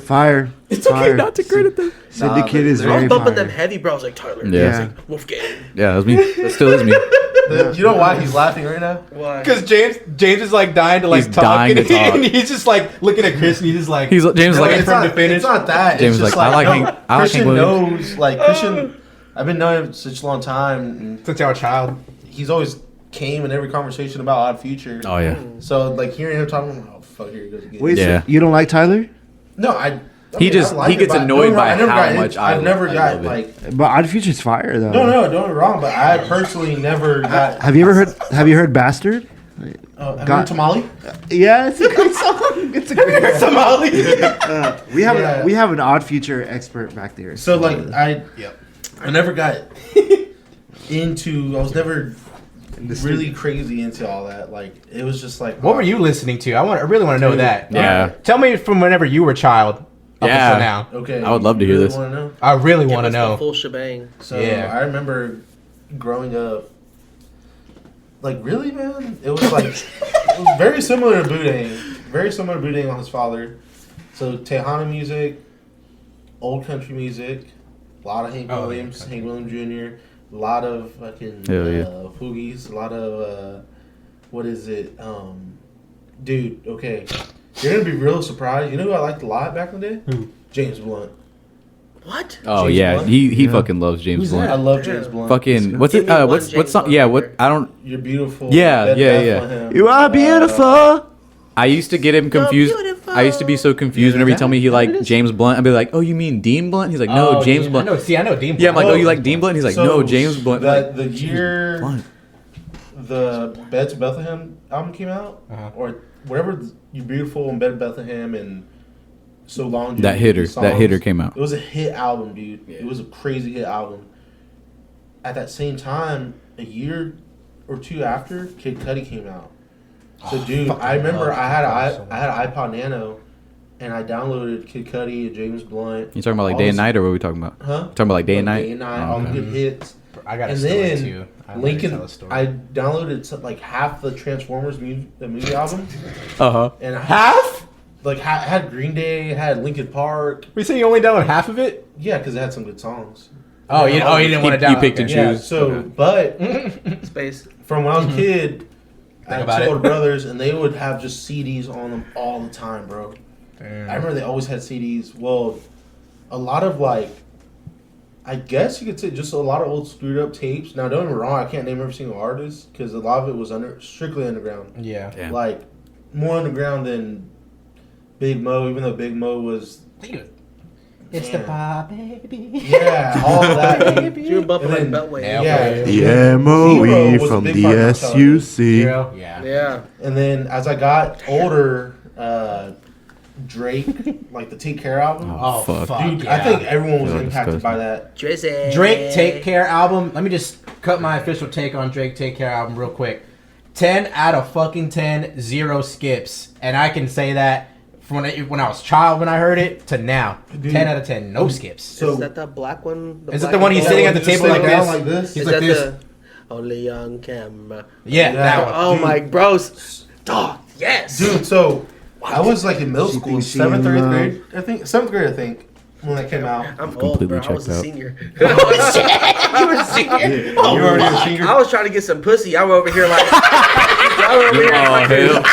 S6: Fire.
S2: It's okay not to credit them.
S6: Sid the Kid is
S4: I was
S6: very
S4: bumping
S6: fire.
S4: them heavy, bro. I was like, Tyler.
S2: Yeah.
S4: Like, Wolfgang.
S2: Yeah, that was me. That still is me.
S5: You know why he's laughing right now?
S4: Why?
S3: Because James is like dying to like
S2: He's
S3: talk,
S2: dying to talk.
S3: and he's just like looking at Chris, and he's just like
S2: James is like,
S5: it's not that.
S2: James
S5: it's
S2: is
S5: just
S2: like, I like
S5: no,
S2: Hank- I like
S5: Christian
S2: Hank Williams.
S5: knows, like Christian. I've been knowing him such a long time. And
S3: since you're a child.
S5: he's always came in every conversation about Odd Future.
S2: oh yeah.
S5: So like hearing him talking, oh fuck, here he goes again.
S6: Wait,
S2: Yeah.
S6: so you don't like Tyler?
S5: No, I
S2: He
S5: mean,
S2: just-
S5: I like
S2: he gets
S5: it, but
S2: annoyed by
S5: never
S2: how
S5: got
S2: much
S5: I've never
S2: I
S5: got
S2: love it.
S5: like.
S6: But Odd Future's fire though.
S5: No, don't get me wrong, but I personally never got.
S6: Have you heard Bastard?
S5: Have you heard Tamale?
S6: Yeah, it's a great song. It's a great song.
S3: Tamale.
S6: We have an Odd Future expert back there.
S5: So like I never got into. I was never really crazy into all that. Like it was just like.
S3: What were you listening to? I really want to know that.
S2: Yeah.
S3: Tell me from whenever you were a child up
S2: Yeah.
S3: until now.
S5: Okay.
S2: I would love to hear
S5: really
S2: this.
S5: wanna know?
S3: I really want to
S4: Give us the
S3: know.
S4: full shebang.
S5: So
S3: Yeah.
S5: I remember growing up. Like really, man, it was like it was very similar to Boodang. Very similar to Boodang on his father. So Tejano music, old country music, a lot of Hank Williams, Hank Williams Jr., a lot of fucking Foogies, a lot of what is it? Dude, okay. You're gonna be real surprised. You know who I liked a lot back in the day?
S3: Who?
S5: James Blunt.
S4: What?
S2: Oh
S5: James
S2: yeah,
S5: Blunt?
S2: he fucking loves James
S3: Who's
S2: Blunt.
S5: I love James Blunt.
S2: Fucking what's
S4: Give
S2: it?
S4: me one
S2: What's
S4: James
S2: song?
S4: Blunt
S2: Yeah, what
S4: record.
S2: I don't.
S5: You're beautiful.
S2: Yeah,
S5: Bed
S2: yeah,
S5: Bath
S2: yeah.
S5: Bethlehem.
S6: You are beautiful.
S2: I used to get him confused.
S4: beautiful.
S2: I used to be so confused whenever he tell me he liked James Blunt. I'd be like, "Oh, you mean Dean Blunt?" He's like, "No,
S3: Oh,
S2: James
S3: yeah.
S2: Blunt."
S3: I know Dean Blunt.
S2: Yeah, I'm like, "Oh, you
S5: Oh,
S2: like Dean Blunt?" He's like,
S5: So,
S2: "No, James Blunt."
S5: That
S2: Like,
S5: the year
S2: Blunt.
S5: the Bed to Bethlehem album came out, or whatever, You Beautiful and Bed Bethlehem and So Long.
S2: That hitter came out.
S5: It was a hit album, dude. It was a crazy hit album. At that same time, a year or two after, Kid Cudi came out. So, dude,
S3: fucking
S5: I remember
S3: love
S5: I had
S3: Kid Cudi so
S5: I had an iPod Nano, and I downloaded Kid Cudi and James Blunt.
S2: You talking about like
S5: all
S2: day and
S5: this-
S2: night, or what are we talking about?
S5: Huh?
S2: Talking about like day and night.
S5: Day and night,
S2: Oh,
S5: all the
S2: okay.
S5: good hits.
S3: I got a
S5: And
S3: story
S5: then
S3: too. I wanna
S5: Lincoln,
S3: tell a story.
S5: I downloaded like half the Transformers the movie album,
S2: Uh-huh.
S5: and
S3: half?
S5: like had Green Day, had Linkin Park.
S3: We say you only download half of it?
S5: Yeah, because it had some good songs.
S3: Oh, you didn't want to
S2: You
S3: download.
S2: picked and
S3: okay.
S2: choose.
S5: So,
S2: Okay.
S5: but
S4: Space.
S5: from when I was a kid, I had
S3: about
S5: two
S3: it.
S5: older brothers, and they would have just CDs on them all the time, bro.
S3: Damn.
S5: I remember they always had CDs. Well, a lot of like, I guess you could say just a lot of old screwed up tapes. Now, don't get me wrong, I can't name every single artist because a lot of it was strictly underground.
S3: Yeah.
S2: Damn.
S5: Like more underground than Big Mo, even though Big Mo was
S3: It's the pop, baby.
S5: yeah, all of that. dude.
S4: You were bumping
S5: And
S4: like
S5: then-
S4: Beltway.
S3: Yeah.
S5: Yeah,
S6: The MOE
S5: Zero was a
S6: from
S5: big
S6: the
S5: part of my childhood.
S6: SUC.
S3: Zero? Yeah.
S4: Yeah.
S5: And then as I got older, Drake, like the Take Care album.
S3: Oh,
S2: Fuck.
S3: fuck.
S5: Dude,
S3: yeah.
S5: I think everyone was
S2: Yeah,
S5: impacted
S2: disgusting.
S5: by that.
S4: Drizzy.
S3: Drake Take Care album. Let me just cut my official take on Drake Take Care album real quick. 10 out of fucking 10, 0 skips. And I can say that from when I was a child when I heard it to now.
S5: Dude.
S3: 10 out of 10, no skips.
S5: So
S4: Is that the black one?
S3: Is it
S4: black
S3: the one he's
S4: and
S3: sitting
S4: gold?
S3: at the
S5: Just
S3: table like
S5: sitting down
S3: this?
S5: like this?
S3: He's
S4: Is
S3: like
S4: that
S3: this.
S4: the only on camera?
S3: Yeah, that one.
S4: Oh
S5: Dude.
S4: my bros. Dog. Yes.
S5: Dude, so I was like in middle
S6: She
S5: school,
S6: thinks she
S5: 7th or
S6: in
S5: 8th
S6: love.
S5: grade. I think 7th grade. I think when that came out.
S4: I'm old,
S2: Completely
S4: bro. I was
S2: checked
S4: a
S2: out.
S4: senior.
S3: You were singing. Oh,
S5: you were already a
S3: fuck.
S5: senior.
S4: I was trying to get some pussy. I'm over here like. I'm over here
S2: Oh,
S4: like
S2: hell.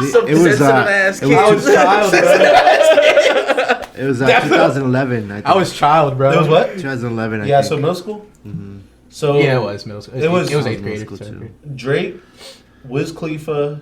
S4: some
S6: It was,
S4: sensitive ass
S6: it
S4: kids.
S6: was-
S3: I was child, bro.
S6: It was
S3: Definitely.
S6: 2011. I think.
S3: I was child, bro.
S5: It was what?
S6: 2011. I
S5: Yeah,
S6: think.
S5: so middle school. So
S3: Yeah, it was middle school.
S5: It was-
S3: it was
S6: I
S3: 8th
S6: was
S3: grade.
S6: middle school,
S3: 7th
S6: too.
S3: grade.
S5: Drake, Wiz Khalifa.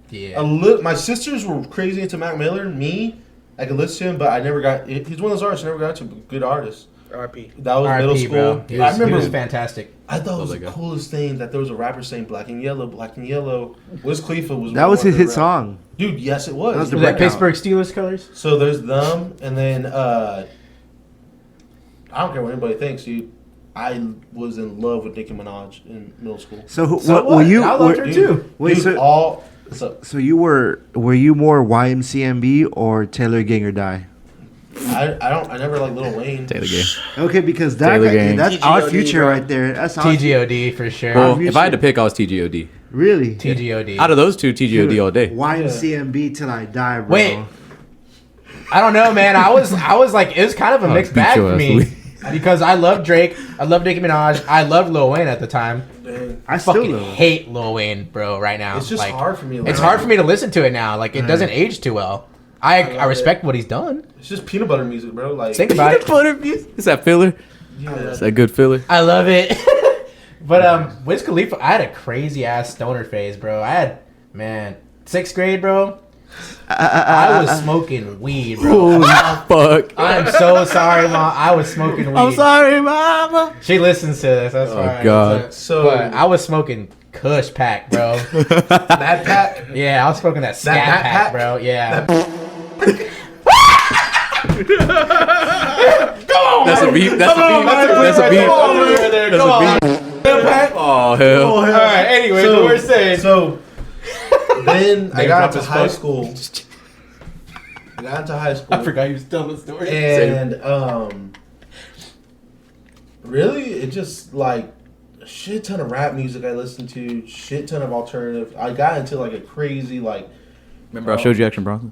S3: Yeah.
S5: My sisters were crazy into Mac Miller. Me, I could listen to him, but I never got. He's one of those artists I never got to. Good artist.
S4: RP.
S5: That was middle
S3: RIP,
S5: school.
S3: bro. He
S5: I
S3: was,
S5: remember.
S3: he was fantastic.
S5: I thought it was
S2: Love
S5: the
S2: that guy.
S5: coolest thing that there was a rapper saying "Black and Yellow, Black and Yellow." Wiz Khalifa was.
S6: That was
S5: one
S6: his
S5: of
S6: hit
S5: the
S6: song.
S5: Dude, yes, it was.
S6: That was the
S3: Was that
S6: breakout.
S3: Pittsburgh Steelers colors?
S5: So there's them, and then I don't care what anybody thinks, dude. I was in love with Nicki Minaj in middle school.
S6: So,
S3: So
S6: what were
S3: what?
S6: you?
S3: I loved her
S6: were-
S3: too.
S6: Wait,
S5: Dude,
S6: so
S5: so
S6: you were you more YMCMB or Taylor Gang or Die?
S5: I never liked Lil Wayne.
S2: Taylor Gang.
S6: Okay, because that
S2: Taylor Gang.
S6: that's our
S4: TGOD,
S6: future
S4: bro.
S6: right there. That's our
S3: TGOD for sure.
S2: Well,
S6: you
S2: if I had to
S6: should-
S2: pick, I was TGOD.
S6: Really.
S3: TGOD.
S2: Out of those two, TGOD all day.
S6: YMCMB till I die, bro.
S3: Wait. I don't know, man. I was like, it was kind of a mixed
S2: beat
S3: bag
S2: your
S3: for
S2: ass,
S3: me
S2: Louis.
S3: because I loved Drake, I loved Nicki Minaj, I loved Lil Wayne at the time.
S5: Dang.
S6: I still
S3: Fucking
S6: love.
S3: hate Lil Wayne, bro. Right now,
S5: It's just
S3: Like,
S5: hard for me. To
S3: It's
S5: listen
S3: hard
S5: to.
S3: for me to listen to it now. Like, it doesn't age too well. I respect what he's done.
S5: It's just peanut butter music, bro. Like
S3: Think about it.
S2: Is that filler?
S5: yeah.
S2: Is that good filler?
S3: I love it. But Wiz Khalifa, I had a crazy ass stoner phase, bro. I had 6th grade, bro. I was smoking weed, bro.
S2: Holy fuck.
S3: I'm so sorry, mom. I was smoking weed.
S2: I'm sorry, mama.
S3: She listens to this. That's
S2: Oh,
S3: why.
S2: God.
S5: So-
S3: but I was smoking Kush pack, bro.
S5: That pack.
S3: Yeah, I was smoking that scat
S5: That
S3: pack,
S5: pack?
S3: bro. Yeah.
S2: That's a beat. That's a beat. That's a beat. That's a beat. Oh, hell.
S3: All right. Anyway,
S5: So-
S3: what we're saying.
S5: So then I
S3: Name
S5: got
S3: drop
S5: into
S3: as
S5: high
S3: fuck.
S5: school. I got into high school.
S3: I forgot you was telling the story.
S5: And really, it just like a shit ton of rap music I listened to, shit ton of alternative. I got into like a crazy like.
S2: Remember I showed you Action Bronson?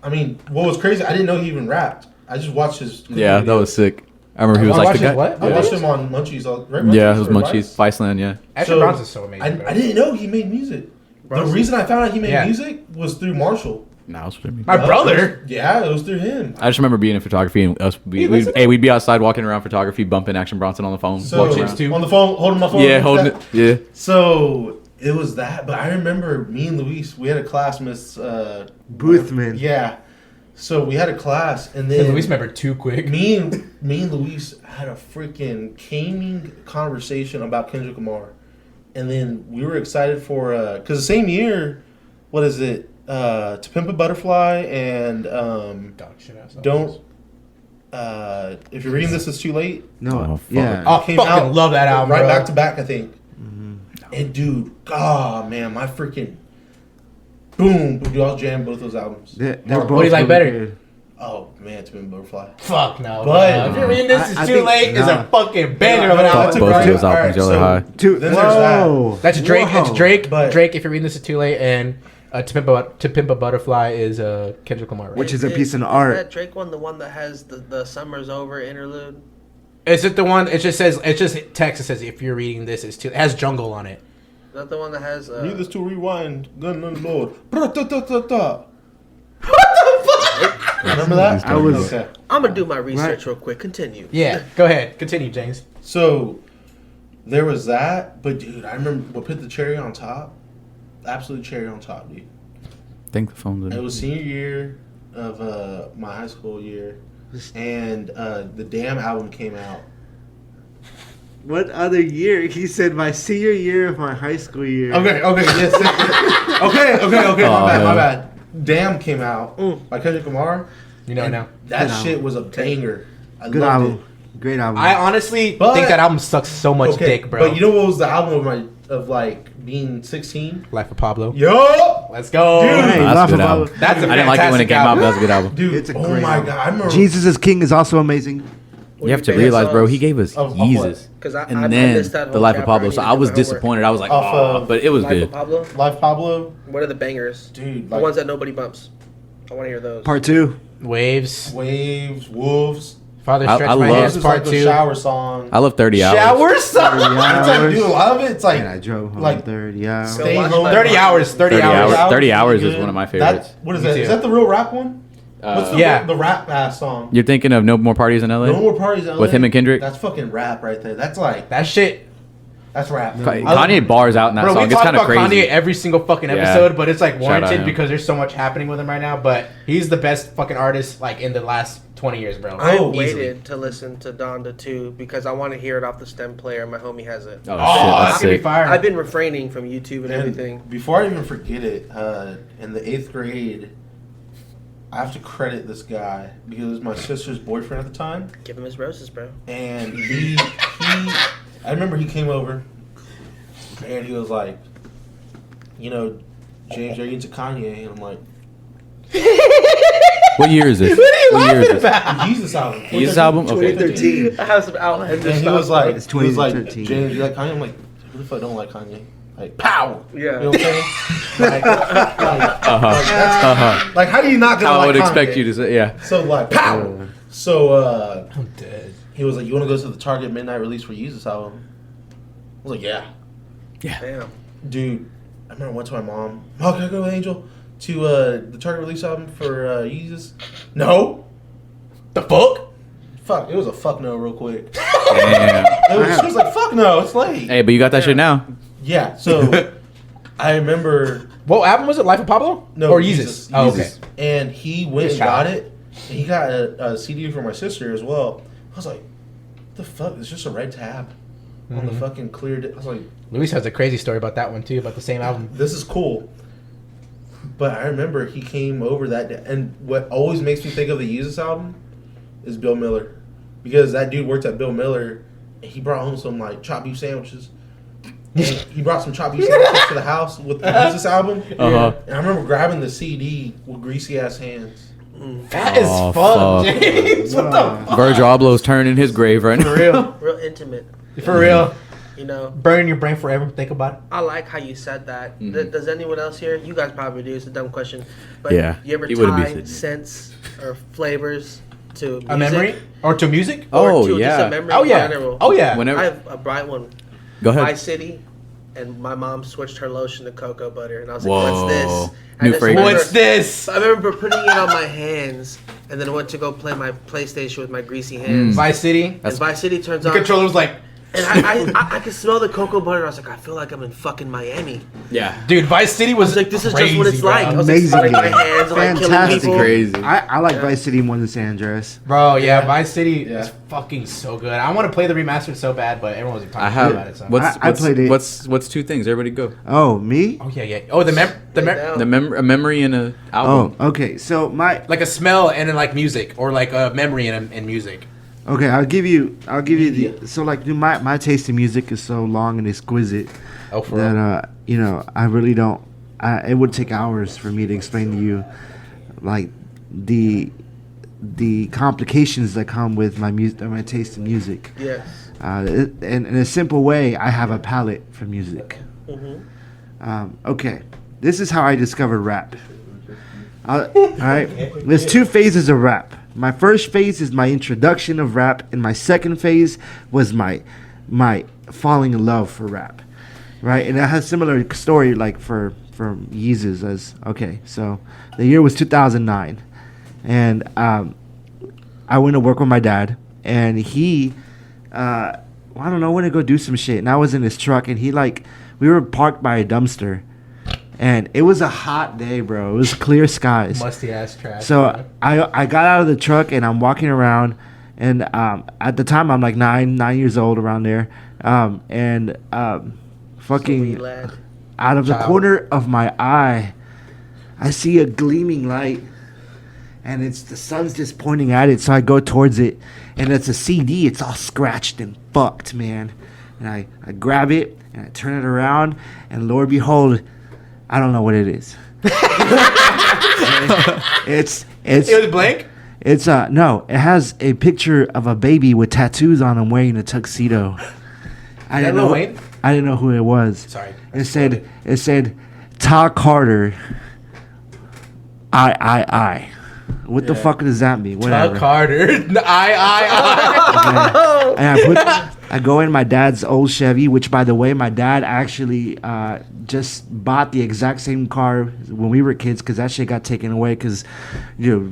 S5: I mean, what was crazy? I didn't know he even rapped. I just watched his.
S2: Yeah, that was sick. I remember he was
S3: I
S2: like the
S3: watched
S2: guy.
S3: his what?
S5: I
S3: Yeah.
S5: watched him on Munchies. Right?
S2: Yeah, it was
S5: or
S2: Munchies.
S5: Vice?
S2: Viceland, yeah.
S3: Action Bronson's so amazing.
S5: I
S3: bro.
S5: didn't know he made music. The reason I found out he made music was through Marshall.
S2: No, it was through me.
S3: My brother?
S5: Yeah, it was through him.
S2: I just remember being in photography and we'd be outside walking around photography, bumping Action Bronson on the phone.
S5: So,
S2: walking around.
S5: on the phone, holding my phone.
S2: Yeah, holding it. Yeah.
S5: So it was that, but I remember me and Luis, we had a class, Miss
S6: Boothman.
S5: Yeah. So we had a class, and then
S3: Luis remembered too quick.
S5: Me and Luis had a freaking caning conversation about Kendrick Lamar, and then we were excited for because the same year, what is it? To Pimp a Butterfly and Don't. If you're reading this, it's too late.
S6: No,
S3: I fucking love that album.
S5: Right
S3: bro.
S5: back to back, I think. And dude, man, my freaking boom, dude, I was jamming both those albums.
S6: They're
S3: What do you like better?
S6: good.
S5: Oh man, To Pimp a Butterfly.
S3: Fuck no.
S5: But
S3: if you're reading this, it's
S6: I
S3: too
S6: think-
S3: late. Is a fucking banger of an
S5: Yeah,
S3: album.
S5: that's
S2: Both
S5: right.
S2: of those albums,
S5: Alright,
S2: y'all are
S5: so-
S2: high.
S5: Then there's that.
S3: That's Drake. It's Drake.
S5: But-
S3: Drake. If you're reading this, it's too late. And to Pimp a Butterfly is Kendrick Lamar. Right?
S6: Which is a piece of
S4: Is
S6: art.
S4: that Drake one, the one that has the Summer's Over interlude?
S3: Is it the one? It just says. It's just text that says if you're reading this, it's too. It has Jungle on it.
S4: Is that the one that has?
S5: Read this to rewind. Gun on the Lord. What the fuck? Remember that?
S6: I was-
S5: okay.
S4: I'm gonna do my research real quick. Continue.
S3: Yeah. Go ahead. Continue, James.
S5: So there was that, but dude, I remember what put the cherry on top. Absolute cherry on top, dude.
S2: I think the phone's in.
S5: It was senior year of my high school year, and the Damn album came out.
S6: What other year? He said my senior year of my high school year.
S5: Okay, yes. Okay. My bad. Damn came out by Kendrick Lamar.
S3: You know it now.
S5: That
S6: Good
S5: shit
S6: album.
S5: was a banger. I
S6: Good
S5: loved
S6: album.
S5: it.
S6: Great album.
S3: I honestly
S5: But-
S3: think that album sucks so much dick, bro.
S5: But you know what was the album of like being 16?
S3: Life of Pablo.
S5: Yo,
S3: Let's go.
S5: Dude.
S6: Hey,
S2: That's a
S6: Love
S2: good
S6: of
S2: album.
S6: All-
S3: That's a
S2: I didn't like it when it
S3: fantastic
S2: came out, but
S3: album.
S2: that's a good album.
S5: dude.
S6: It's a
S5: Oh
S6: great
S5: my
S6: album.
S5: god, I remember.
S6: Jesus is King is also amazing.
S2: You have to realize, bro, he gave us
S5: Of what?
S2: Jesus.
S4: 'Cause I
S2: And
S4: missed
S2: then
S4: that
S2: the
S4: whole
S2: Life of
S4: chapter.
S2: Pablo.
S4: I
S2: So
S4: need
S2: I
S4: to
S2: was
S4: do my homework.
S2: disappointed. I was like,
S5: Off
S2: oh,
S5: of
S2: but it was
S4: Life
S2: good.
S4: of Pablo.
S5: Life Pablo,
S4: What are the bangers?
S5: dude.
S4: The
S5: Like
S4: ones that nobody bumps. I want to hear those.
S6: Part 2.
S3: Waves.
S5: Waves, Wolves.
S3: Father
S2: I
S3: Stretch My
S2: love-
S3: Hands
S5: This is
S3: Part
S5: like the
S3: 2.
S5: shower song.
S2: I love 30 hours.
S3: Shower song.
S5: It's like, dude, a lot of it. It's like
S6: And I drove home
S5: like
S6: 30 hours.
S5: stay
S4: watch
S5: home.
S4: my
S3: 30 hours. 30 hours.
S2: 30 hours is
S5: good.
S2: one of my favorites.
S5: What is
S3: Me
S5: that?
S3: too.
S5: Is that the real rap one? What's the,
S3: Yeah.
S5: the rap ass song?
S2: You're thinking of No More Parties in LA?
S5: No More Parties in LA?
S2: With him and Kendrick?
S5: That's fucking rap right there. That's like
S3: That shit.
S5: that's rap.
S2: Kanye bars out in that
S3: Bro,
S2: song.
S3: we
S2: It's
S3: talk
S2: kind of
S3: about
S2: crazy.
S3: Kanye every single fucking
S2: Yeah.
S3: episode, but it's like
S2: Shout out
S3: warranted
S2: him.
S3: because there's so much happening with him right now. But he's the best fucking artist like in the last 20 years, bro.
S4: I
S5: Oh,
S4: waited to listen to Donda 2 because I want to hear it off the stem player. My homie has it.
S2: Oh, shit,
S3: Oh,
S2: that's
S3: that's gonna be
S2: sick.
S3: fire.
S4: I've been refraining from YouTube and
S5: And
S4: everything.
S5: before I even forget it, in the 8th grade, I have to credit this guy because it was my sister's boyfriend at the time,
S4: Give him his roses, bro.
S5: and he I remember he came over, and he was like, you know, James, are you into Kanye? And I'm like,
S2: What year is this? What year is this?
S5: Jesus album.
S2: Yeezus album? Okay.
S6: 2013.
S4: I have some outlandish
S5: And he
S4: stuff.
S5: was like,
S6: It's
S5: he was like,
S6: 2013.
S5: James, you like Kanye? I'm like, who the fuck don't like Kanye? Like, pow!
S4: Yeah.
S5: You know what I'm saying? like,
S2: Uh-huh.
S5: like, how do you not gonna
S2: How
S5: like
S2: I would
S5: Kanye?
S2: expect you to say, yeah.
S5: So, like, pow! So,
S3: I'm dead.
S5: he was like, you want to go to the Target midnight release for Yeezus album? I was like, yeah.
S4: Damn.
S5: Dude, I remember I went to my mom. Oh, can I go with Angel to the Target release album for Yeezus? No.
S3: The fuck?
S5: Fuck, it was a fuck no real quick.
S2: Damn.
S5: She was like, fuck no, it's late.
S2: Hey, but you got that shit now.
S5: Yeah, so I remember
S3: What album was it? Life of Pablo?
S5: No,
S3: Or Yeezus? Oh, okay.
S5: Yeezus. And he went and got it. And he got a CD for my sister as well. I was like, what the fuck? It's just a red tab on the fucking clear. I was like,
S3: Luis has a crazy story about that one too, about the same album.
S5: this is cool. But I remember he came over that day. And what always makes me think of the Yeezus album is Bill Miller. Because that dude worked at Bill Miller. And he brought home some like chopped beef sandwiches. And he brought some chopped beef sandwiches to the house with the Yeezus album.
S2: Uh-huh.
S5: And I remember grabbing the CD with greasy ass hands.
S3: That is
S2: Oh,
S3: fun,
S2: fuck.
S3: James. What the fuck?
S2: Virgil Abloh's turning his grave right
S3: For
S2: now.
S3: real.
S4: Real intimate.
S3: For real.
S4: You know,
S3: Burn your brain forever. Think about it.
S4: I like how you said that.
S2: Mhm.
S4: Does anyone else here? You guys probably do. It's a dumb question. But
S2: Yeah,
S4: you ever
S2: he wouldn't be
S4: tie
S2: sitting here.
S4: scents or flavors to music?
S3: A memory? Or to music?
S4: Or
S2: Oh,
S4: to just
S2: yeah.
S4: a memory
S3: Oh,
S4: in
S3: yeah.
S4: general?
S3: Oh, yeah.
S2: Whenever.
S4: I have a bright one.
S2: Go
S4: My
S2: ahead.
S4: City and my mom switched her lotion to cocoa butter, and I was like,
S2: Whoa.
S4: "What's this?"
S2: New fragrance.
S3: What's this?
S4: I remember putting it on my hands, and then I went to go play my PlayStation with my greasy hands.
S3: Vice City.
S4: And Vice City turns
S3: The
S4: on.
S3: controller was like,
S4: And I could smell the cocoa butter. I was like, I feel like I'm in fucking Miami.
S2: Yeah.
S3: dude, Vice City was
S4: Like, this is
S3: crazy,
S4: just what it's
S3: bro.
S4: like. I was
S6: Amazing
S4: like, my
S6: game.
S4: hands, like killing
S6: Fantastic.
S4: people.
S2: Crazy.
S6: I like Vice City more than San Andreas.
S3: Bro, yeah, Vice City
S5: Yeah.
S3: is fucking so good. I want to play the remastered so bad, but everyone was
S2: I
S3: talking
S2: have.
S3: about it. So.
S6: I played it.
S2: What's two things? Everybody go.
S6: Oh, me?
S3: Oh yeah. Oh, the
S2: A memory and a album.
S6: Oh, okay. So
S3: like a smell and then like music, or like a memory and music.
S6: Okay, I'll give you the so like dude, my taste in music is so long and exquisite
S3: Oh, for real.
S6: that I really don't. It would take hours for me to explain to you like the complications that come with my taste in music.
S4: Yes.
S6: In a simple way, I have a palate for music.
S4: Mm-hmm.
S6: Okay, this is how I discovered rap. All right, there's two phases of rap. My first phase is my introduction of rap, and my second phase was my falling in love for rap, right? And it has similar story like for Yeezus as okay. So the year was 2009, and I went to work with my dad, and he, I don't know, went to go do some shit, and I was in his truck, and we were parked by a dumpster. And it was a hot day, bro. It was clear skies.
S3: Musty ass trash.
S6: So I got out of the truck and I'm walking around, and at the time I'm like nine years old around there, fucking
S4: lad.
S6: out of the corner of my eye, I see a gleaming light, and it's the sun's just pointing at it. So I go towards it, and it's a CD. It's all scratched and fucked, man. And I grab it and I turn it around, and Lord behold, I don't know what it is. It's
S3: it was blank.
S6: It's no, it has a picture of a baby with tattoos on him wearing a tuxedo. I didn't know.
S3: Wayne?
S6: I didn't know who it was.
S3: Sorry.
S6: It said Todd Carter. I. What the fuck does that mean? Whatever.
S3: Chuck Carter. I.
S6: And I go in my dad's old Chevy, which, by the way, my dad actually just bought the exact same car when we were kids, because that shit got taken away because,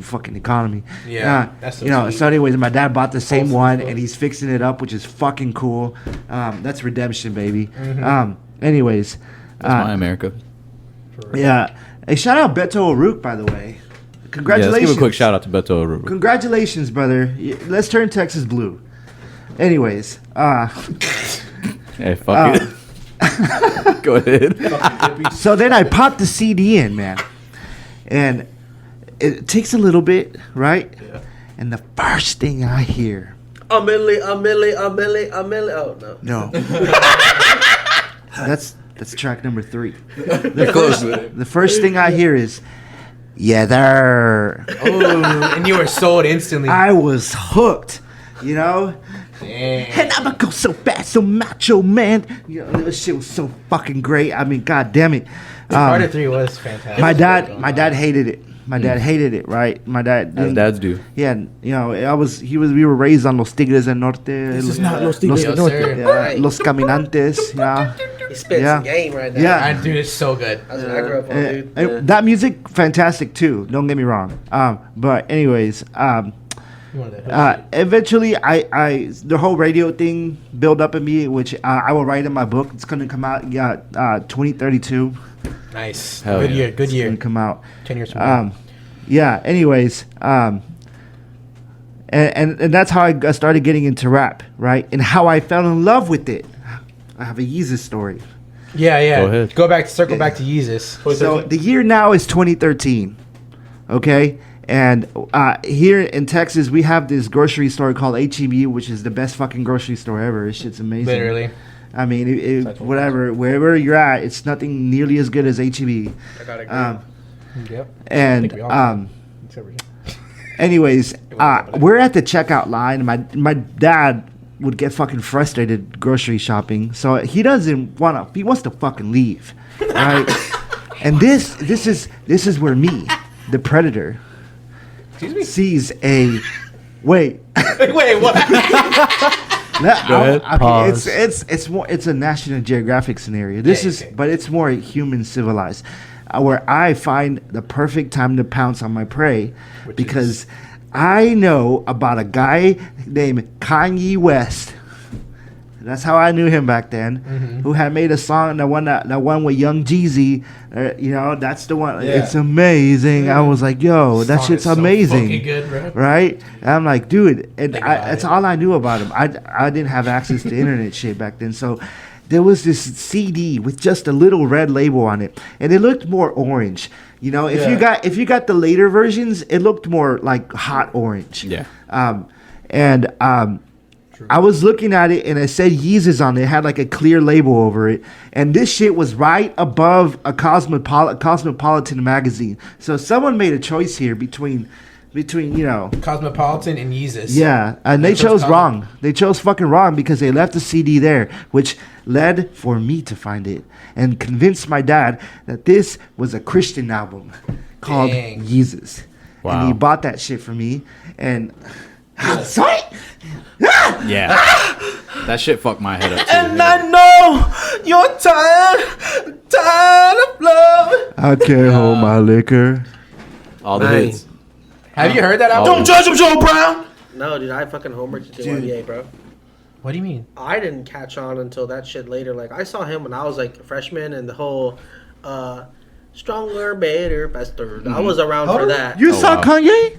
S6: fucking economy.
S3: Yeah, that's so sweet.
S6: So anyways, my dad bought the same one, and he's fixing it up, which is fucking cool. That's redemption, baby. Anyways.
S2: That's my America.
S6: Yeah. Hey, shout out Beto O'Rourke, by the way.
S2: Yeah,
S6: Congratulations.
S2: let's give a quick shout out to Beto O'Rourke.
S6: Congratulations, brother. Let's turn Texas blue. Anyways,
S2: Hey, fuck it. Go ahead.
S6: so then I popped the CD in, man. And it takes a little bit, right? Yeah. And the first thing I hear.
S4: A milli. Oh, no.
S6: No. That's track number 3. The first thing I hear is, yeah, there.
S3: Oh, and you were sold instantly.
S6: I was hooked, Damn. And I'ma go so fast, so macho, man. This shit was so fucking great. I mean, god damn it.
S3: Carter 3 was fantastic.
S6: My dad hated it. My dad hated it, right? My dad.
S2: As dads do.
S6: Yeah, we were raised on Los Tigres del Norte.
S3: This is not Los Tigres del Norte.
S6: Yeah, Los Caminantes,
S4: He spits
S6: Yeah.
S4: some game right now.
S6: Yeah.
S3: Dude, it's so good.
S4: That's what I grew up on, dude.
S6: And that music, fantastic too. Don't get me wrong. But anyways, eventually, the whole radio thing built up in me, which I will write in my book. It's gonna come out, 2032.
S3: Nice.
S2: Hell
S3: Good
S2: yeah.
S3: year. Good
S6: It's
S3: year.
S6: gonna come out.
S3: 10 years from now.
S6: Yeah. Anyways, and that's how I started getting into rap, right? And how I fell in love with it. I have a Yeezus story.
S3: Yeah.
S2: Go ahead.
S3: Circle back to Yeezus.
S6: So the year now is 2013. Okay. And here in Texas, we have this grocery store called H-E-B, which is the best fucking grocery store ever. This shit's amazing.
S3: Literally.
S6: I mean, wherever you're at, it's nothing nearly as good as H-E-B.
S4: I gotta agree.
S3: Yep.
S6: And
S3: we all Except for you.
S6: anyways, we're at the checkout line. My dad would get fucking frustrated grocery shopping, so he doesn't want to. He wants to fucking leave, right? And this is where me, the predator, sees a wait.
S3: Wait, what?
S2: ahead.
S3: Pause.
S6: It's more. It's a National Geographic scenario. This is, but it's more human civilized, where I find the perfect time to pounce on my prey, because I know about a guy named Kanye West. That's how I knew him back then. Who had made a song, that one with Young Jeezy. That's the one.
S3: Yeah.
S6: It's amazing. I was like, yo, that
S3: Song
S6: shit's
S3: is so
S6: amazing.
S3: fucking good, bro.
S6: Right? And I'm like, dude, and that's
S3: it.
S6: all I knew about him. I didn't have access to internet shit back then, so there was this CD with just a little red label on it, and it looked more orange. If you got the later versions, it looked more like hot orange.
S2: Yeah.
S6: I was looking at it, and it said Yeezus on it. It had like a clear label over it, and this shit was right above a Cosmopolitan magazine. So someone made a choice here between
S3: Cosmopolitan and Yeezus.
S6: Yeah, and they chose wrong. They chose fucking wrong because they left the CD there, which led for me to find it and convinced my dad that this was a Christian album called Yeezus.
S2: Wow.
S6: And he bought that shit for me, and sorry.
S2: Yeah. That shit fucked my head up too.
S4: And I know you're tired of love.
S6: I can't hold my liquor.
S2: All the
S4: Nice.
S2: hits.
S3: Have you heard that album?
S2: Don't
S4: Judge him, Joe Brown. No, dude, I fucking homeworked to do NBA, bro.
S3: What do you mean?
S4: I didn't catch on until that shit later. Like, I saw him when I was like a freshman, and the whole stronger, better, faster. I was around for that.
S6: You saw
S2: wow.
S6: Kanye?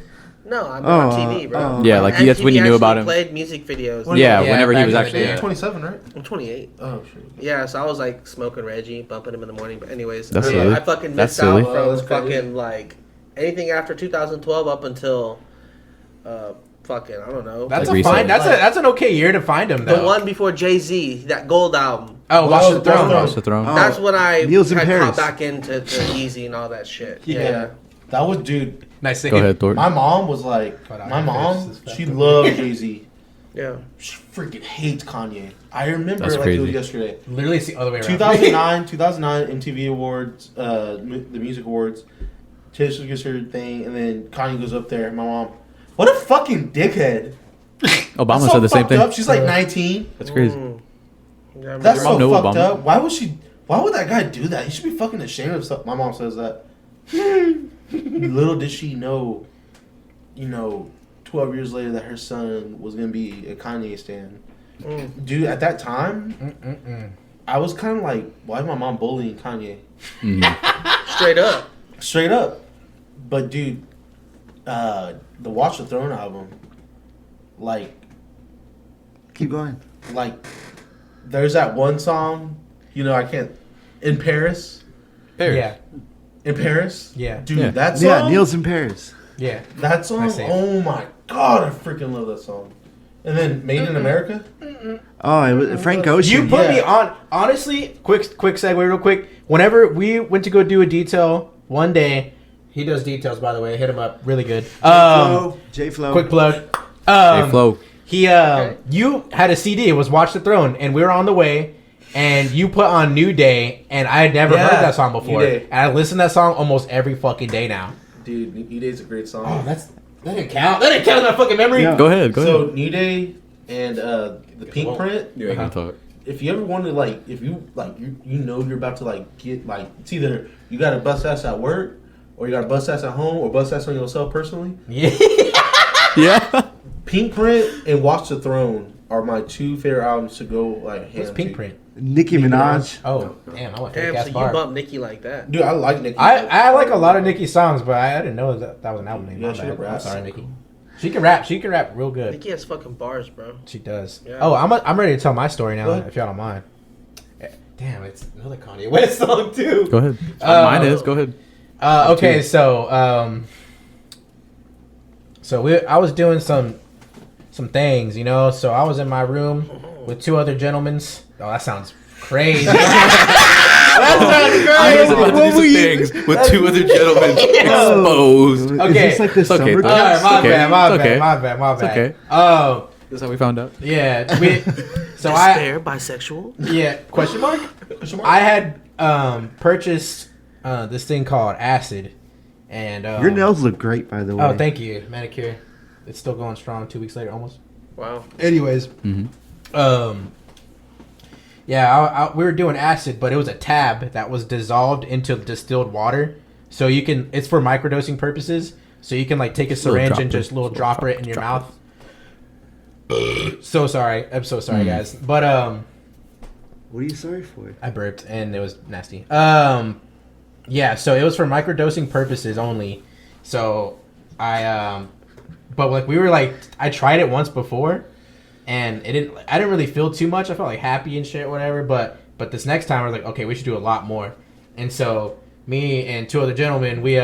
S4: No, I'm on TV, bro.
S2: Yeah, like that's when you knew about him.
S4: Played music videos.
S2: Yeah,
S3: Yeah,
S2: whenever he
S3: back
S2: was
S3: in the
S2: actually.
S3: day.
S2: Yeah.
S5: 27, right?
S4: I'm 28.
S5: Oh shit.
S4: Yeah, so I was like smoking Reggie, bumping him in the morning. But anyways,
S2: That's
S4: I
S2: silly.
S4: fucking
S2: That's
S4: missed out
S2: silly.
S4: from
S5: Oh, that's crazy.
S4: fucking like anything after 2012 up until fucking I don't know.
S3: That's
S2: Like
S3: a fine.
S2: recent.
S3: That's an okay year to find him though.
S4: the one before Jay-Z, that Gold album.
S3: Oh, Watch the Throne.
S2: Watch the Throne.
S4: That's when I
S6: Kneels in
S4: had
S6: Paris.
S4: caught back into Yeezy and all that shit.
S3: Yeah.
S5: That was, dude.
S3: Nice.
S2: Go ahead, Thornton.
S5: My mom was like,
S3: But
S5: my
S3: I'm
S5: mom,
S3: finished this
S5: she
S3: festival.
S5: loved Jay-Z.
S4: Yeah.
S5: She freaking hates Kanye. I remember
S2: That's
S5: like it was
S2: crazy.
S5: yesterday.
S3: Literally, it's the other way around.
S5: 2009 MTV Awards, the Music Awards. Taylor Swift gets her thing, and then Kanye goes up there. My mom, what a fucking dickhead.
S2: Obama
S5: That's so
S2: said the same
S5: fucked
S2: thing.
S5: up. She's like 19.
S2: That's crazy.
S4: Yeah,
S5: That's
S2: Your mom
S5: so
S2: knew
S5: fucked
S2: Obama.
S5: up. Why would that guy do that? He should be fucking ashamed of himself. My mom says that. Little did she know, 12 years later that her son was going to be a Kanye stan. Dude, at that time, I was kind of like, why is my mom bullying Kanye?
S4: Straight up.
S5: Straight up. But, dude, the Watch the Throne album,
S6: Keep going.
S5: there's that one song, I can't, In Paris.
S3: Yeah.
S5: In Paris?
S3: Yeah.
S5: Dude,
S2: Yeah.
S5: that song.
S6: Yeah, Neil's in Paris.
S3: Yeah.
S5: That song,
S3: I see.
S5: oh my god, I freaking love that song. And then Made in America?
S6: Oh, it was Frank Ocean.
S3: You put
S5: Yeah.
S3: me on. Honestly, quick segue, real quick. Whenever we went to go do a detail one day, he does details, by the way. Hit him up, really good.
S6: J Flow.
S3: Quick plug.
S2: Hey, Flo.
S3: He, you had a CD. It was Watch the Throne, and we were on the way. And you put on New Day, and I had never heard that song before.
S5: New Day.
S3: And I listen to that song almost every fucking day now.
S5: Dude, New Day's a great song.
S3: Oh, that didn't count. That didn't count in my fucking memory.
S6: Yeah.
S2: Go ahead.
S5: So New Day and the Pink Print.
S2: You ain't gonna talk.
S5: If you ever wanted if you you're about to get it's either you got to bust ass at work or you got to bust ass at home or bust ass on yourself personally.
S3: Yeah.
S2: Yeah.
S5: Pink Print and Watch the Throne are my two favorite albums to go
S3: What's
S5: hands
S3: Pink
S5: to.
S3: Print?
S6: Nicki Minaj.
S3: Oh, damn. I went
S4: Damn,
S3: fake
S4: so
S3: ass
S4: you
S3: bar.
S4: bump Nicki like that.
S5: Dude, I like Nicki.
S3: I like a lot of Nicki's songs, but I didn't know that was an album name.
S5: Yeah,
S3: My
S5: she
S3: bad. I'm
S5: raps.
S3: sorry, Nicki. She can rap. She can rap real good.
S4: Nicki has fucking bars, bro.
S3: She does.
S4: Yeah.
S3: Oh, I'm ready to tell my story now,
S5: What?
S3: if y'all don't mind. Damn, it's another Kanye West song too.
S2: Go ahead. Mine is. Go ahead.
S3: Okay, so I was doing some things, So I was in my room with two other gentlemen. Oh, that sounds crazy.
S2: I was about to do some things with two other gentlemen exposed.
S6: Is
S3: Okay.
S6: this like the
S2: It's okay,
S6: summer
S2: though.
S3: All right,
S6: cast?
S3: my
S2: okay.
S3: bad, my
S2: It's
S3: bad,
S2: okay.
S3: my bad, my
S2: It's
S3: bad.
S2: okay.
S3: Oh,
S2: That's how we found out.
S3: yeah. So
S4: Despair, bisexual.
S3: yeah. Question mark? I had purchased this thing called Acid, and
S6: Your nails look great, by the way.
S3: Oh, thank you, manicure. It's still going strong. 2 weeks later, almost.
S4: Wow.
S3: Anyways, Yeah, we were doing acid, but it was a tab that was dissolved into distilled water. So you can, it's for microdosing purposes. So you can like take a syringe and just little dropper it in your mouth. So sorry. I'm so sorry, guys. But
S6: What are you sorry for?
S3: I burped and it was nasty. Yeah, so it was for microdosing purposes only. So but like we were like, I tried it once before, and I didn't really feel too much. I felt like happy and shit, whatever. But this next time I was like, okay, we should do a lot more. And so me and two other gentlemen, we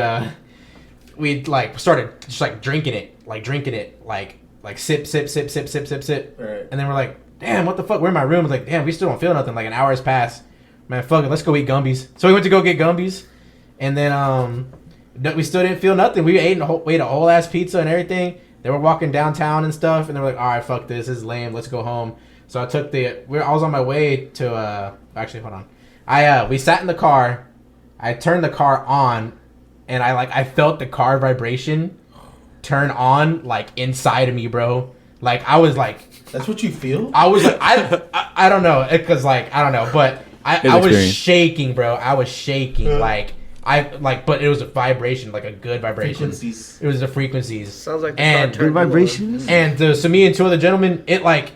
S3: like started just like drinking it, like sip, sip, sip, sip, sip, sip, sip.
S5: Right.
S3: And then we're like, damn, what the fuck? We're in my room. Like, damn, we still don't feel nothing. Like an hour has passed. Man, fuck it, let's go eat Gumby's. So we went to go get Gumby's, and then we still didn't feel nothing. We ate a whole ass pizza and everything. They were walking downtown and stuff, and they were like, all right, fuck this is lame. Let's go home. So I took I was on my way to actually hold on. We sat in the car. I turned the car on, and I felt the car vibration turn on like inside of me, bro. Like I was like,
S5: that's what you feel?
S3: I was like, I don't know, because like I don't know, but I was shaking, bro. I was shaking, but it was a vibration, like a good vibration.
S5: Frequencies.
S3: It was the frequencies.
S4: Sounds like
S6: Good vibrations.
S3: And so me and two other gentlemen, it like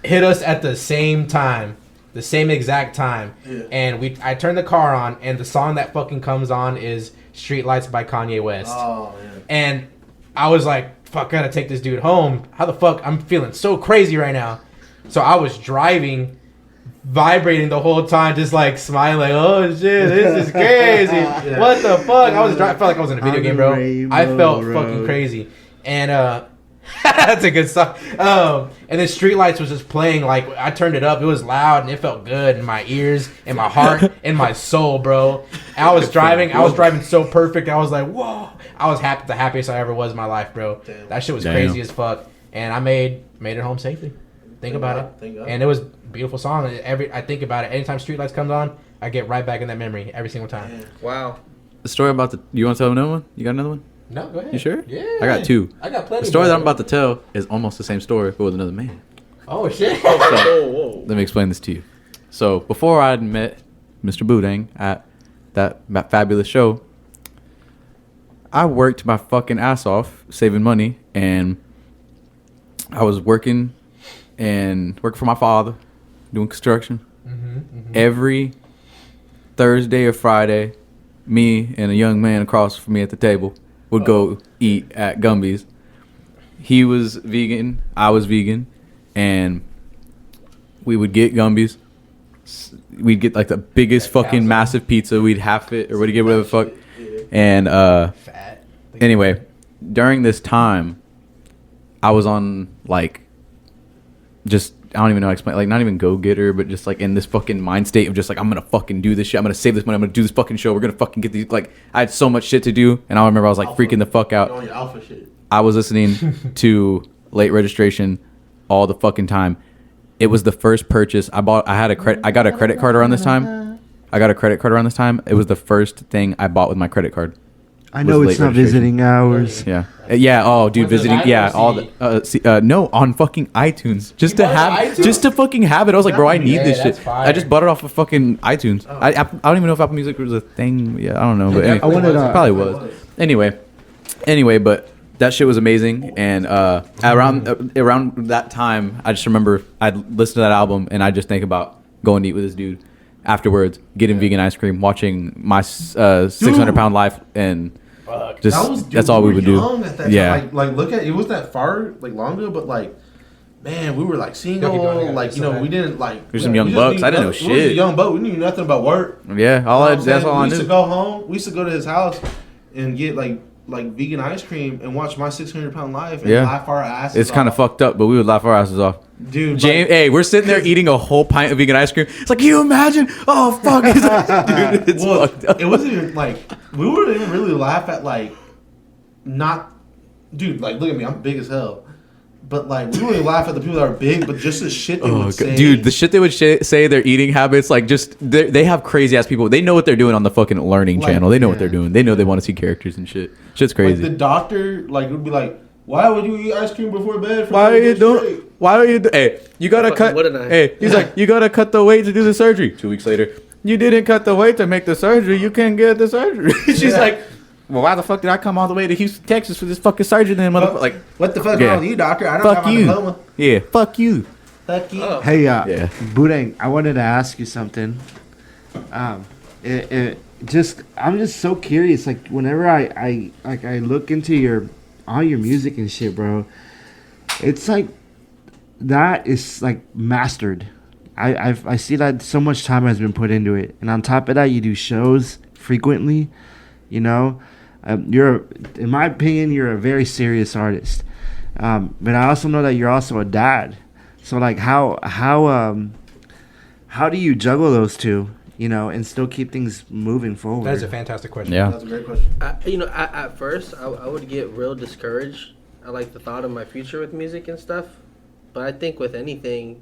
S3: hit us at the same time, the same exact time.
S5: Yeah.
S3: And I turned the car on, and the song that fucking comes on is "Streetlights" by Kanye West.
S5: Oh yeah.
S3: And I was like, fuck, gotta take this dude home. How the fuck? I'm feeling so crazy right now. So I was driving, vibrating the whole time, just like smiling, like, oh shit, this is crazy.
S5: Yeah.
S3: What the fuck? I felt like I was in a video game, bro. I felt
S6: Rainbow
S3: fucking
S6: Road.
S3: crazy. And that's a good song. And then Streetlights was just playing, like I turned it up. It was loud and it felt good in my ears, in my heart, in my soul, bro. And I was driving so perfect. I was like, whoa. I was the happiest I ever was in my life, bro.
S5: Damn.
S3: That shit was crazy as fuck. And I made it home safely. Think about
S5: Thank
S3: it.
S5: God.
S3: And it was a beautiful song. I think about it. Anytime Streetlights comes on, I get right back in that memory every single time.
S5: Yeah.
S4: Wow.
S2: The story about you want to tell another one? You got another one?
S3: No, go ahead.
S2: You sure?
S3: Yeah.
S2: I got two.
S3: I got plenty.
S2: The story that I'm
S3: bro.
S2: about to tell is almost the same story, but with another man.
S3: Oh shit.
S4: Whoa.
S2: Let me explain this to you. So before I met Mr. Boodang at that fabulous show, I worked my fucking ass off saving money, and I was working for my father, doing construction. Every Thursday or Friday, me and a young man across from me at the table would go eat at Gumby's. He was vegan, I was vegan, and we would get Gumby's. We'd get like the biggest fucking massive pizza. We'd half it or we'd get whatever the fuck. And
S3: Fat.
S2: anyway, during this time, I was on like just I don't even know how to explain, like not even go getter, but just like in this fucking mind state of just like I'm gonna fucking do this shit. I'm gonna save this money. I'm gonna do this fucking show. We're gonna fucking get these. Like I had so much shit to do, and I remember I was like freaking the fuck out.
S5: You're on your alpha shit.
S2: I was listening to Late Registration all the fucking time. It was the first purchase I bought. I got a credit card around this time. It was the first thing I bought with my credit card.
S6: I know
S2: Was
S6: it's
S2: late
S6: not visiting hours.
S2: Yeah. Yeah. Oh, dude,
S3: Was it
S2: visiting.
S3: live
S2: Yeah.
S3: or
S2: All the. No, on fucking iTunes. Just to
S3: bought it on
S2: have.
S3: iTunes?
S2: Just to fucking have it. I was like, bro, I need
S3: Yeah,
S2: this
S3: that's
S2: shit.
S3: fire.
S2: I just bought it off of fucking iTunes. I don't even know if Apple Music was a thing. Yeah, I don't know. But anyway,
S6: I wanted
S2: it probably was. Anyway, but that shit was amazing. And around that time, I just remember I'd listen to that album and I just think about going to eat with this dude afterwards, getting vegan ice cream, watching my 600-pound life, and just that's all we would do. Yeah.
S5: Time. Like look at it, was that far like long ago, but like man, we were like single,
S3: Keep going,
S5: like you know, we didn't like.
S2: There's some young bucks. I didn't know shit.
S5: We was a young buck. We knew nothing about work.
S2: Yeah, that's all I
S5: We used to
S2: knew.
S5: go home. We used to go to his house and get like vegan ice cream and watch my 600-pound life and laugh our asses.
S2: It's kind of
S5: off.
S2: fucked up, but we would laugh our asses off.
S5: Dude.
S2: James, hey, we're sitting there eating a whole pint of vegan ice cream. It's like, can you imagine? Oh fuck, dude, it's fucked up.
S5: It wasn't even like we wouldn't even really laugh at like not, dude. Like look at me, I'm big as hell. But like we wouldn't laugh at the people that are big, but just the shit they would say.
S2: Dude, the shit they would say, their eating habits, like just they have crazy ass people. They know what they're doing on the fucking learning
S5: Like,
S2: channel. They know what
S5: yeah.
S2: they're doing. They know they want to see characters and shit. Shit's crazy.
S5: Like the doctor, like would be like, "Why would you eat ice cream before bed? For
S2: why
S5: 3 days straight?"
S2: why are you? Hey, you gotta cut.
S4: Wouldn't I?
S2: Hey, he's like, you gotta cut the weight to do the surgery. 2 weeks later, you didn't cut the weight to make the surgery. You can't get the surgery. She's like, well, why the fuck did I come all the way to Houston, Texas for this fucking surgery? Then, motherfucker, like,
S3: What the fuck
S2: Yeah.
S3: wrong with you, doctor? I don't
S2: fuck
S3: have a
S2: you.
S3: diploma.
S2: Yeah, fuck you.
S3: Fuck you.
S4: Oh.
S6: Hey,
S2: Yeah.
S6: Boodang, I wanted to ask you something. I'm just so curious. Like, whenever I look into all your music and shit, bro, it's like that is like mastered. I see that so much time has been put into it, and on top of that, you do shows frequently. You know, in my opinion, you're a very serious artist. But I also know that you're also a dad. So like, how do you juggle those two? You know, and still keep things moving forward.
S3: That is a fantastic question.
S2: Yeah.
S5: That's a great question.
S4: At first, I would get real discouraged. I like the thought of my future with music and stuff. But I think with anything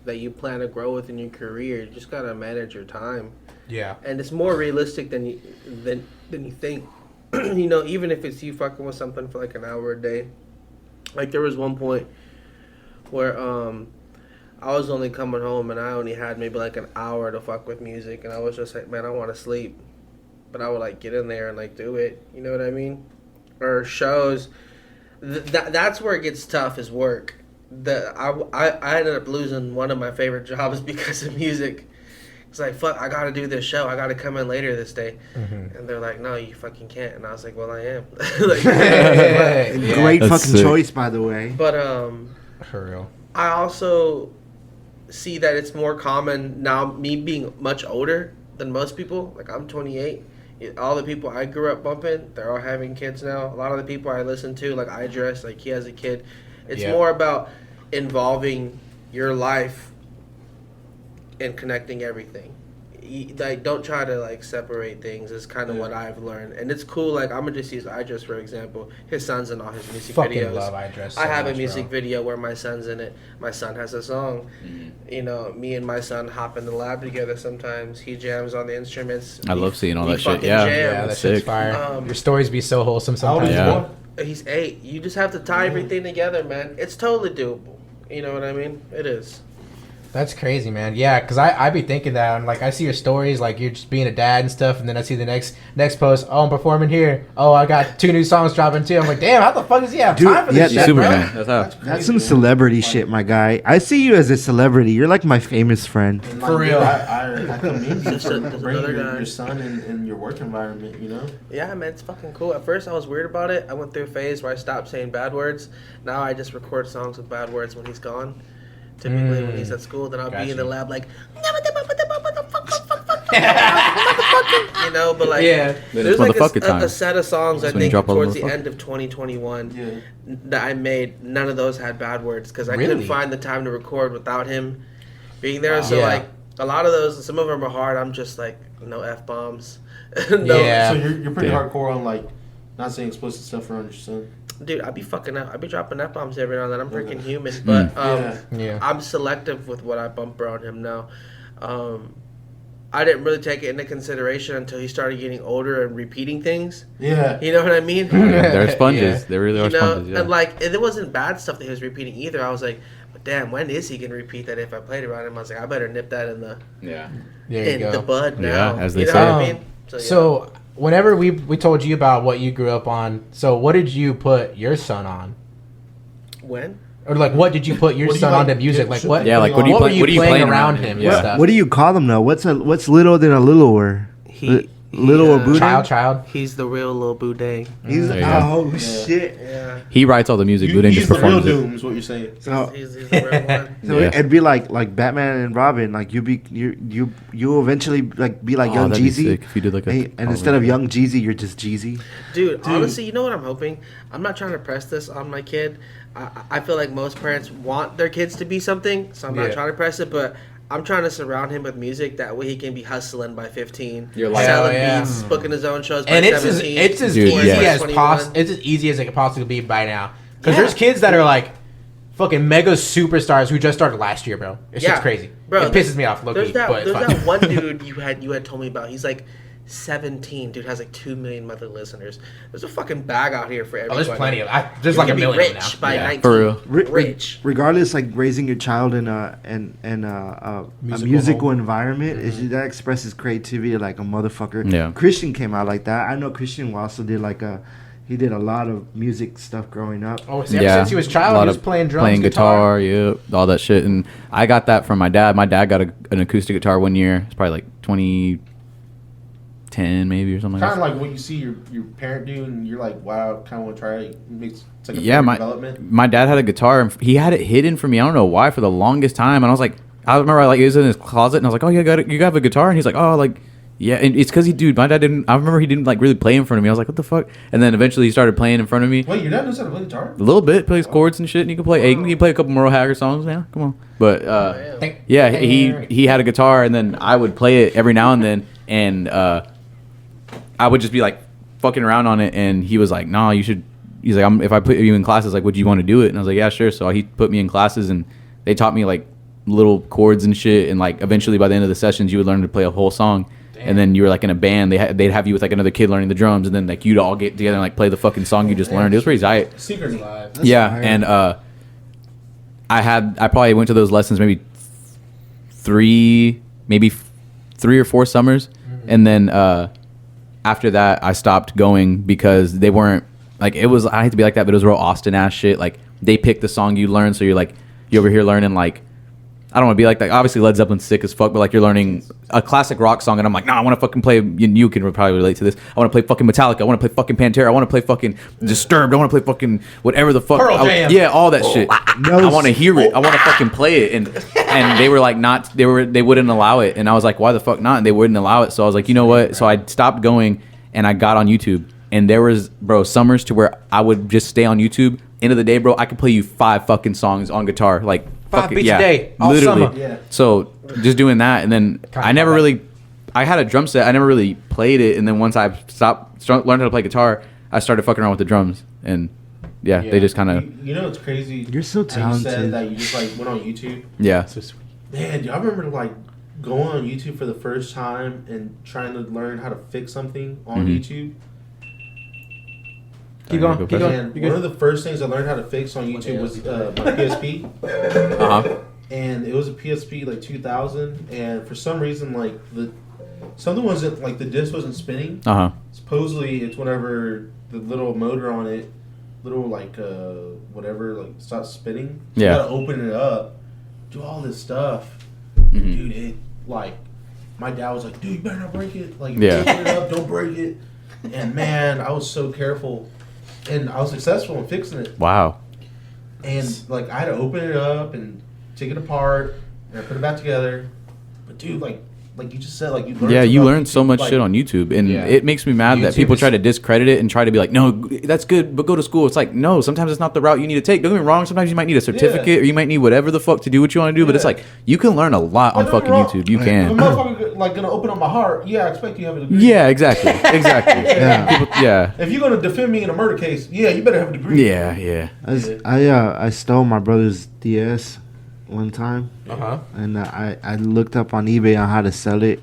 S4: that you plan to grow with in your career, you just gotta manage your time.
S3: Yeah.
S4: And it's more realistic than you think. You know, even if it's you fucking with something for like an hour a day. Like there was one point where I was only coming home and I only had maybe like an hour to fuck with music, and I was just like, man, I want to sleep, but I would like get in there and like do it. You know what I mean? Or shows. That's where it gets tough is work. I ended up losing one of my favorite jobs because of music. It's like, fuck, I gotta do this show. I gotta come in later this day.
S3: Mm-hmm.
S4: And they're like, no, you fucking can't. And I was like, well, I am.
S6: Great
S2: That's
S6: fucking
S2: sick.
S6: choice, by the way.
S4: But
S3: For real.
S4: I also see that it's more common now, me being much older than most people. Like, I'm 28. All the people I grew up bumping, they're all having kids now. A lot of the people I listen to, like Idris, like he has a kid. It's more about involving your life and connecting everything. Like, don't try to like separate things. Is kind of what I've learned, and it's cool. Like, I'm gonna just use Idris for example. His son's in all his music
S3: Fucking
S4: videos.
S3: love Idris so
S4: I have
S3: much,
S4: a music
S3: bro.
S4: video where my son's in it. My son has a song. You know, me and my son hop in the lab together sometimes. He jams on the instruments.
S2: I love seeing all
S4: we
S2: that shit.
S4: fucking
S2: Yeah.
S4: jam.
S3: Yeah, that shit's
S2: sick.
S3: fire. Your stories be so wholesome
S5: How old is
S3: sometimes.
S5: your
S2: Yeah.
S5: boy?
S4: He's 8. You just have to tie everything together, man. It's totally doable. You know what I mean? It is.
S3: That's crazy, man. Yeah, because I be thinking that. I'm like, I see your stories, like you're just being a dad and stuff, and then I see the next post. Oh, I'm performing here. Oh, I got 2 new songs dropping too. I'm like, damn, how the fuck does he have
S6: Dude,
S3: time for
S6: yeah,
S3: this shit,
S2: Superman.
S3: bro?
S2: That's how.
S6: That's some celebrity shit, my guy. I see you as a celebrity. You're like my famous friend.
S5: And,
S3: For real.
S5: I commend you
S4: There's
S5: for
S4: another
S5: bringing
S4: guy.
S5: your son in your work environment, you know?
S4: Yeah, man, it's fucking cool. At first, I was weird about it. I went through a phase where I stopped saying bad words. Now I just record songs with bad words when he's gone. Typically, when he's at school, then I'll be in the lab like, you know, but like,
S2: Then
S4: there's
S2: it's
S4: like
S2: motherfucker time.
S4: a set of songs I
S2: That's when you
S4: think
S2: drop all the
S4: towards the
S2: motherfucker.
S4: end of 2021
S5: Yeah.
S4: that I made. None of those had bad words because I
S3: Really?
S4: couldn't find the time to record without him being there.
S3: Wow.
S4: So
S3: Yeah.
S4: like, a lot of those, some of them are hard. I'm just like, no F-bombs.
S3: Yeah.
S5: So you're pretty
S2: Damn.
S5: hardcore on like not saying explicit stuff around your son.
S4: Dude, I be fucking up. I be dropping F-bombs every now and then. I'm freaking human. But
S3: Yeah.
S4: I'm selective with what I bump around him now. I didn't really take it into consideration until he started getting older and repeating things.
S5: Yeah.
S4: You know what I mean?
S2: They're sponges.
S3: Yeah.
S2: They really are
S4: You know,
S2: sponges. Yeah.
S4: and like, it wasn't bad stuff that he was repeating either. I was like, but damn, when is he gonna repeat that if I played around him? I was like, I better nip that in the
S2: yeah.
S3: There you
S4: in
S3: go.
S4: the bud
S2: Yeah,
S4: now.
S2: as they
S4: you know
S2: say.
S4: what I mean? Yeah.
S3: So whenever we told you about what you grew up on, so what did you put your son on?
S4: When?
S3: Or like, what did you put your
S5: What do you
S3: son
S5: like-
S3: onto music?
S5: yeah,
S3: Like,
S5: should-
S3: what?
S2: Yeah, like, what do you
S3: what
S2: play-
S3: were you
S2: what are you
S3: playing
S2: playing
S3: around
S2: around
S3: him?
S2: him?
S3: and
S2: Yeah.
S3: stuff?
S6: What do you call them though? What's little than a littler? Little or Boodang?
S3: Child.
S4: He's the real little Boodang.
S6: He's
S2: There you go.
S6: oh
S5: Yeah.
S6: shit.
S4: Yeah.
S2: He writes all the music. Boodang
S5: He's
S2: just
S5: the real
S2: performs it.
S5: Doom, is what you're saying.
S6: So,
S4: He's the real one.
S6: so
S2: Yeah.
S6: it'd be like Batman and Robin. Like you eventually like be like
S2: Oh,
S6: young
S2: that'd be
S6: Jeezy.
S2: sick if you did like a
S6: And instead of young Jeezy, you're just Jeezy.
S4: Dude, honestly, you know what I'm hoping? I'm not trying to press this on my kid. I feel like most parents want their kids to be something, so I'm not
S3: Yeah.
S4: trying to press it, but I'm trying to surround him with music that way he can be hustling by 15.
S2: You're like-
S4: selling
S3: Hell yeah.
S4: beats, booking his own shows by
S3: And it's
S4: 17.
S3: as
S2: Dude,
S3: easy
S2: yeah.
S3: as
S4: 21.
S3: it's as easy as it could possibly be by now. Because
S4: Yeah.
S3: there's kids that are like fucking mega superstars who just started last year, bro. It's just crazy.
S4: Bro,
S3: It pisses me off, low
S4: There's
S3: key.
S4: that,
S3: But it's
S4: there's
S3: fine.
S4: that one dude you had told me about. He's like 17, dude, has like 2 million monthly listeners. There's a fucking bag out here for everybody.
S3: Oh, there's plenty of. There's
S4: You're
S3: like a
S4: gonna be
S3: million
S4: rich
S3: now.
S4: by
S2: Yeah,
S4: 19.
S2: for real.
S4: Rich.
S6: Regardless, like raising your child in a musical
S3: home.
S6: environment, that expresses creativity like a motherfucker.
S2: Yeah.
S6: Christian came out like that. I know Christian also did he did a lot of music stuff growing up.
S3: Oh, see, ever since he was a child,
S2: a lot
S3: he was
S2: of
S3: playing drums,
S2: playing guitar, yeah, all that shit. And I got that from my dad. My dad got an acoustic guitar one year. It's probably like 2010 maybe or something.
S5: Kind of like what you see your parent do, and you're like, wow, kind of want to try it. It's like a development.
S2: My dad had a guitar, and he had it hidden from me. I don't know why for the longest time. And I was like, I remember it was in his closet, and I was like, oh, you have a guitar? And he's like, oh, like. Yeah, and it's because my dad didn't. I remember he didn't like really play in front of me. I was like, what the fuck? And then eventually he started playing in front of me.
S5: Wait, your dad knows how to play guitar?
S2: A little bit, plays chords and shit, and he can play. He can play a couple Merle Haggard songs now. Come on, but yeah, he had a guitar, and then I would play it every now and then, and I would just be like fucking around on it, and he was like, "No, you should." He's like, "If I put you in classes, like, would you want to do it?" And I was like, "Yeah, sure." So he put me in classes, and they taught me like little chords and shit, and like eventually by the end of the sessions, you would learn to play a whole song. And then you were like in a band. They'd have you with like another kid learning the drums, and then like you'd all get together and like play the fucking song you just learned. It was pretty tight.
S5: Secret live.
S2: Yeah, and I probably went to those lessons maybe three or four summers, and then after that I stopped going because they weren't like it was. I hate to be like that, but it was real Austin ass shit. Like they picked the song you learn, so you're like you over here learning like. I don't want to be like that. Obviously, Led Zeppelin's sick as fuck, but like you're learning a classic rock song, and I'm like, nah, I want to fucking play. You can probably relate to this. I want to play fucking Metallica. I want to play fucking Pantera. I want to play fucking Disturbed. I want to play fucking whatever the fuck.
S3: Pearl Jam.
S2: Yeah, all that shit. I want to hear it. I want to fucking play it. And they were like, not. They wouldn't allow it, and I was like, why the fuck not? And they wouldn't allow it. So I was like, you know what? So I stopped going, and I got on YouTube, and there was summers to where I would just stay on YouTube. End of the day, bro, I could play you 5 fucking songs on guitar, like
S3: 5 beats a day, all
S2: literally.
S3: summer.
S5: Yeah.
S2: So just doing that, and then I never really. I had a drum set. I never really played it, and then once I learned how to play guitar, I started fucking around with the drums, and yeah. They just kind of.
S5: You know, it's crazy.
S6: You're so talented.
S5: You said that you just like went on YouTube.
S2: Yeah.
S3: So sweet.
S5: Man, do I remember like going on YouTube for the first time and trying to learn how to fix something on YouTube.
S3: Keep going. Keep going.
S5: And one of the first things I learned how to fix on YouTube was my PSP. And it was a PSP like 2000, and for some reason like something wasn't like the disc wasn't spinning. Supposedly it's whenever the little motor on it, little like whatever like stops spinning. So you gotta open it up, do all this stuff. Dude, it like my dad was like, dude, you better not break it. Like, open it up, don't break it. And man, I was so careful. And I was successful in fixing it.
S2: Wow.
S5: And like I had to open it up and take it apart and I put it back together. But dude, like you just said, like you learn.
S2: You learn so much shit on YouTube, and it makes me mad that people try to discredit it and try to be like, no, that's good, but go to school. It's like, no, sometimes it's not the route you need to take. Don't get me wrong. Sometimes you might need a certificate or you might need whatever the fuck to do what you want to do. But it's like you can learn a lot on fucking YouTube. You can.
S5: If a motherfucker like gonna open up my heart, I expect you to have a degree.
S2: Yeah, exactly.
S5: If you're gonna defend me in a murder case, you better have a degree.
S2: Yeah.
S6: I stole my brother's DS one time, and I looked up on eBay on how to sell it.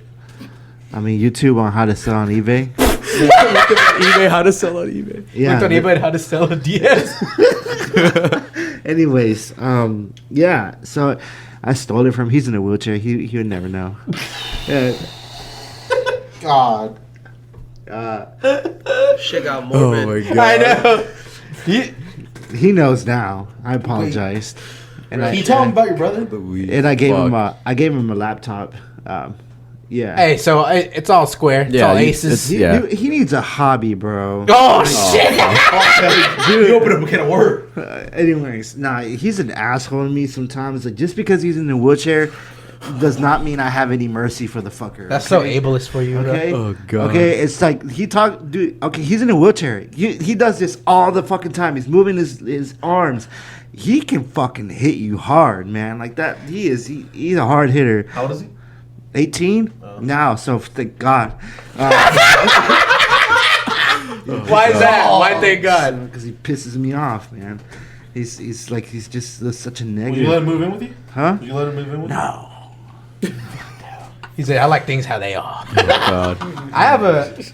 S6: I mean YouTube on how to sell on eBay.
S2: eBay, how to sell on eBay.
S6: Yeah,
S3: looked on eBay how to sell a DS.
S6: Anyways, so I stole it from. He's in a wheelchair. He would never know.
S5: God.
S4: Shit got morbid.
S2: Oh my god.
S3: I know.
S6: He knows now. I apologized.
S5: And can you tell him about your brother?
S6: And I gave him a laptop.
S3: Hey, so it's all square. It's all aces.
S6: He needs a hobby, bro.
S3: Oh shit!
S5: Dude, you open up a can of work.
S6: Anyways, he's an asshole to me sometimes. Like just because he's in a wheelchair does not mean I have any mercy for the fucker.
S3: That's so ableist for you.
S6: Okay.
S3: Bro.
S2: Oh god.
S6: Okay, it's like dude. Okay, he's in a wheelchair. He does this all the fucking time. He's moving his arms. He can fucking hit you hard, man. Like that. He's a hard hitter.
S5: How old is he?
S6: 18 now, so thank God.
S3: Why is that? Why thank God?
S6: Because he pisses me off, man. He's just such a negative.
S5: Would you let him move in with you?
S6: Huh?
S5: Would you let him move in with you?
S6: No.
S3: He said, "I like things how they are."
S2: Oh, God.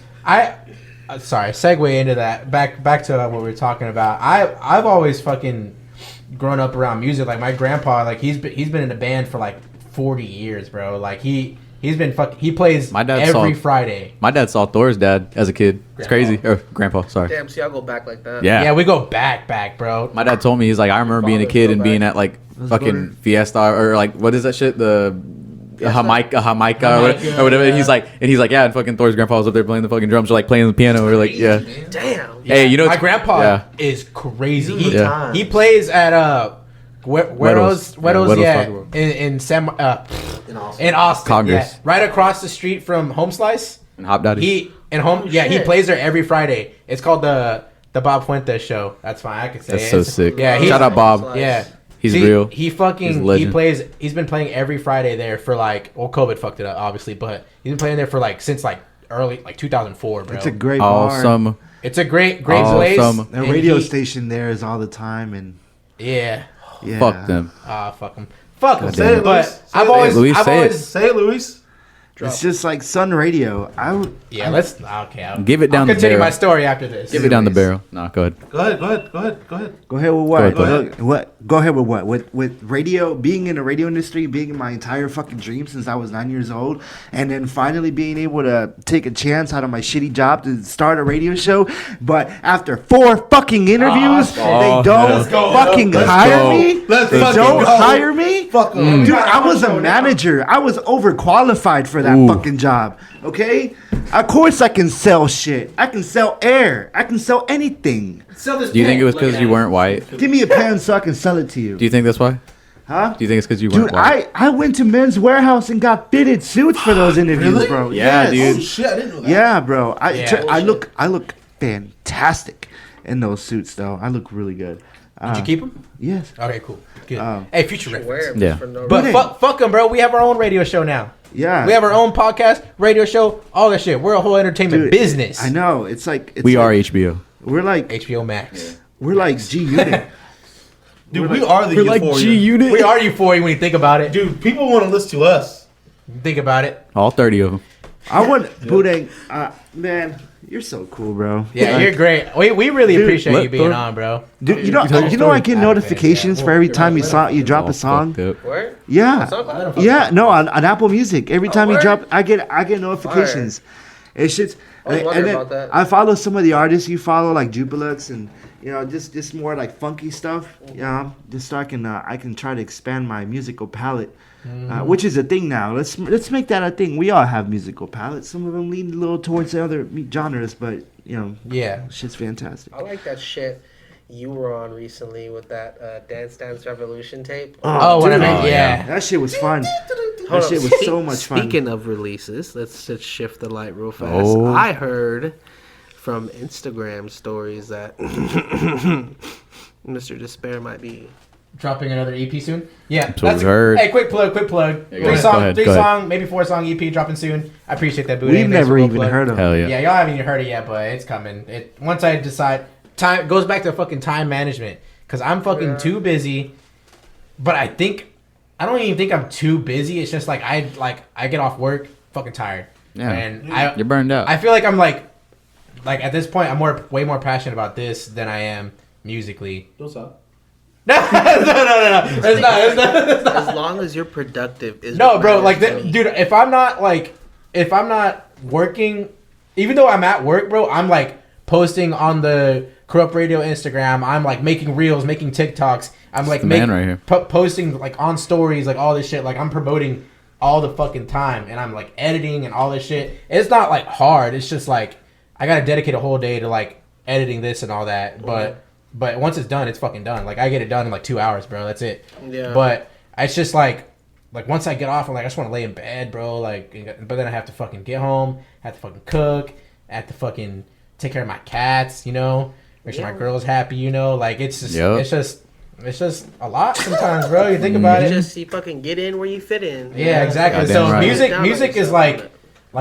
S3: Sorry, segue into that. Back to what we were talking about. I've always fucking grown up around music. Like my grandpa, like he's been in a band for like 40 years, bro. Like he plays every Friday.
S2: My dad saw Thor's dad as a kid. It's crazy. Or grandpa, sorry.
S4: Damn, see, I'll go back like that.
S3: Yeah, we go back, bro.
S2: My dad told me, he's like, I remember being a kid and being at like fucking Fiesta or like, what is that shit? The Jamaica or whatever. And he's like, yeah, and fucking Thor's grandpa was up there playing the fucking drums or like playing the piano or like, yeah.
S4: Damn.
S2: Hey, you know,
S3: my grandpa is crazy.
S2: Yeah.
S3: He plays at Weddles, in Austin.
S2: Congress.
S3: Yeah. Right across the street from Home Slice.
S2: And Hop Daddy.
S3: He plays there every Friday. It's called the Bob Fuentes show. That's fine, I can say
S2: That's
S3: it.
S2: so sick.
S3: Yeah,
S2: shout out Bob.
S3: Yeah.
S2: He's real.
S3: He's been playing every Friday there for like, well, COVID fucked it up obviously, but he's been playing there for like since like early like 2004, bro.
S6: It's a great bar.
S2: Awesome.
S3: It's a great place.
S6: The radio station there is all the time, and
S3: yeah.
S2: Fuck them.
S3: Fuck them. Fuck them.
S5: Say it,
S3: But
S5: Luis.
S3: I've always
S5: Say it, Luis.
S6: it's just like Sun Radio.
S3: let's okay.
S2: Give it down the
S3: continue
S2: barrel.
S3: my story after this.
S2: Give it down the barrel. No, go ahead.
S5: Go ahead.
S6: Go ahead with what?
S2: Go ahead.
S6: Go ahead with what? With radio, being in the radio industry, being in my entire fucking dream since I was 9 years old, and then finally being able to take a chance out of my shitty job to start a radio show. But after 4 fucking interviews, they don't fucking hire me. They don't hire me.
S5: Fuck 'em.
S6: Dude, I was a manager. I was overqualified for that fucking job. Okay? Of course I can sell shit. I can sell air. I can sell anything.
S3: Sell this
S2: Do you think it was
S3: pen.
S2: because you weren't white?
S6: Give me a pen so I can sell it to you.
S2: Do you think that's why?
S6: Huh?
S2: Do you think it's because you weren't
S6: Dude,
S2: white?
S6: I went to Men's Warehouse and got fitted suits for those interviews,
S5: Really?
S6: bro.
S2: Yeah,
S6: Yes.
S5: Oh shit, I didn't know that.
S6: Yeah, bro. I
S3: bullshit.
S6: look fantastic in those suits, though. I look really good.
S3: Did you keep them?
S6: Yes.
S3: Okay, cool. Good. Hey, future
S4: Wear
S3: reference.
S4: 'em
S2: Yeah.
S4: for no
S3: But
S4: reason.
S3: fuck them, bro. We have our own radio show now.
S6: Yeah.
S3: We have our own podcast, radio show, all that shit. We're a whole entertainment
S6: Dude,
S3: business.
S6: I know. It's like
S2: We are HBO.
S6: We're like
S3: HBO Max.
S6: we're like G Unit.
S5: Dude, we are the Euphoria.
S2: Unit.
S3: We are euphoria when you think about it.
S5: Dude, people want to listen to us.
S3: Think about it.
S2: All 30 of them.
S6: I want Boodang. Man, you're so cool, bro.
S3: Yeah, you're great. We really
S6: Dude,
S3: appreciate
S2: let
S3: you being
S2: Thor-
S3: on, bro.
S6: Dude, you
S2: tell your
S6: know I
S2: story.
S6: get notifications for every time you drop a song.
S4: Where?
S6: Yeah.
S4: SoundCloud?
S6: Yeah, no, on Apple Music. Every time you
S4: word?
S6: drop, I get notifications. It's just,
S4: I was
S6: and
S4: wondering
S6: then
S4: about that.
S6: I follow some of the artists you follow, like Jupilux, and just more like funky stuff. Yeah, just so I can try to expand my musical palette, which is a thing now. Let's make that a thing. We all have musical palettes. Some of them lean a little towards the other genres, but
S3: Yeah.
S6: shit's fantastic.
S4: I like that shit you were on recently with that Dance Dance Revolution tape.
S3: Oh, when I
S6: dude.
S3: meant, yeah.
S6: That shit was fun.
S4: Hold
S6: That
S4: up.
S6: shit was so much fun.
S4: Speaking of releases, let's just shift the light real fast.
S2: Oh.
S4: I heard from Instagram stories that Mr. Despair might be.
S3: Dropping another EP soon. Yeah.
S2: That's what we heard.
S3: Hey, quick plug.
S2: Go ahead,
S3: Three
S2: go
S3: song,
S2: ahead.
S3: maybe 4 song EP dropping soon. I appreciate that, Boodang.
S6: We've
S3: Thanks
S6: never
S3: for the
S6: even
S3: plug.
S6: heard of.
S2: Hell
S3: Yeah,
S2: yeah.
S3: y'all haven't even heard it yet, but it's coming. Once I decide, time goes back to fucking time management because I'm fucking too busy. But I don't even think I'm too busy. It's just like I get off work fucking tired.
S2: Yeah.
S3: And
S2: You're burned out.
S3: I feel like I'm like at this point I'm way more passionate about this than I am musically.
S5: Don't stop.
S3: No. It's not.
S4: As long as you're productive, is
S3: No,
S4: what
S3: bro.
S4: matters
S3: Like,
S4: to me.
S3: dude, if I'm not working, even though I'm at work, bro, I'm like posting on the Corrupt Radio Instagram. I'm like making reels, making TikToks. I'm like
S2: the man right here.
S3: posting like on stories, like all this shit. Like I'm promoting all the fucking time, and I'm like editing and all this shit. It's not like hard. It's just like I gotta dedicate a whole day to like editing this and all that. But once it's done, it's fucking done. Like I get it done in like 2 hours, bro. That's it.
S4: Yeah.
S3: But it's just like once I get off, I'm like I just want to lay in bed, bro. Like, but then I have to fucking get home. I have to fucking cook. I have to fucking take care of my cats. Make sure my girl's happy. Like it's just it's just a lot sometimes, bro. You think about it.
S4: You fucking get in where you fit in.
S3: Yeah, exactly.
S2: Goddamn
S3: So
S2: right.
S3: music is like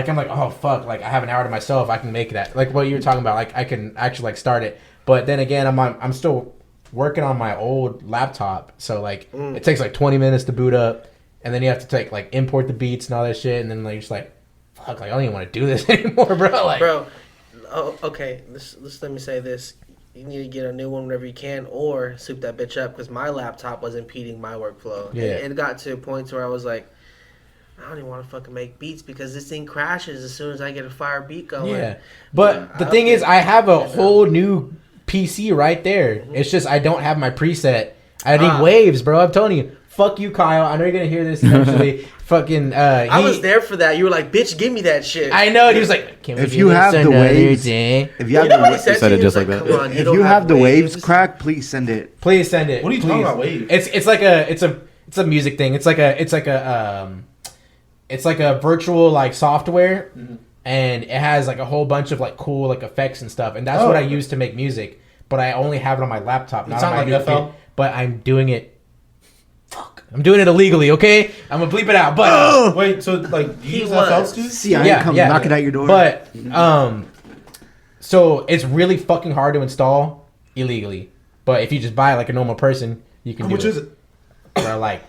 S3: I'm like, oh fuck, like I have an hour to myself, I can make that. Like what you were talking about, like I can actually like start it. But then again, I'm still working on my old laptop, so like it takes like 20 minutes to boot up, and then you have to take like import the beats and all that shit, and then like just like, fuck, like I don't even want to do this anymore, bro. Like,
S4: bro. Oh, okay. Let me say this. You need to get a new one whenever you can, or soup that bitch up, because my laptop was impeding my workflow.
S3: Yeah.
S4: It got to a point where I was like, I don't even want to fucking make beats because this thing crashes as soon as I get a fire beat going.
S3: yeah. But the thing is, I have a whole new PC right there. Mm-hmm. It's just I don't have my preset. I need waves, bro. I'm telling you. Fuck you, Kyle. I know you're gonna hear this eventually. Fucking.
S4: I was there for that. You were like, "Bitch, give me that shit."
S3: I know. And he was like, "Can we
S6: if you have the waves, if you have the waves,
S2: said it just like that.
S6: If you have the waves crack, please send it.
S3: Please send it.
S5: What are you talking about, waves?
S3: It's like a music thing. It's like a virtual like software, and it has like a whole bunch of like cool like effects and stuff, and that's what I use to make music. But I only have it on my laptop, not on my
S5: like FL.
S3: But I'm doing it. I'm doing it illegally, okay? I'm gonna bleep it out. But
S5: wait, so like you use FLs too?
S6: See, I ain't come knocking at your door.
S3: But so it's really fucking hard to install illegally. But if you just buy it like a normal person, you can.
S5: How much is it?
S3: Or like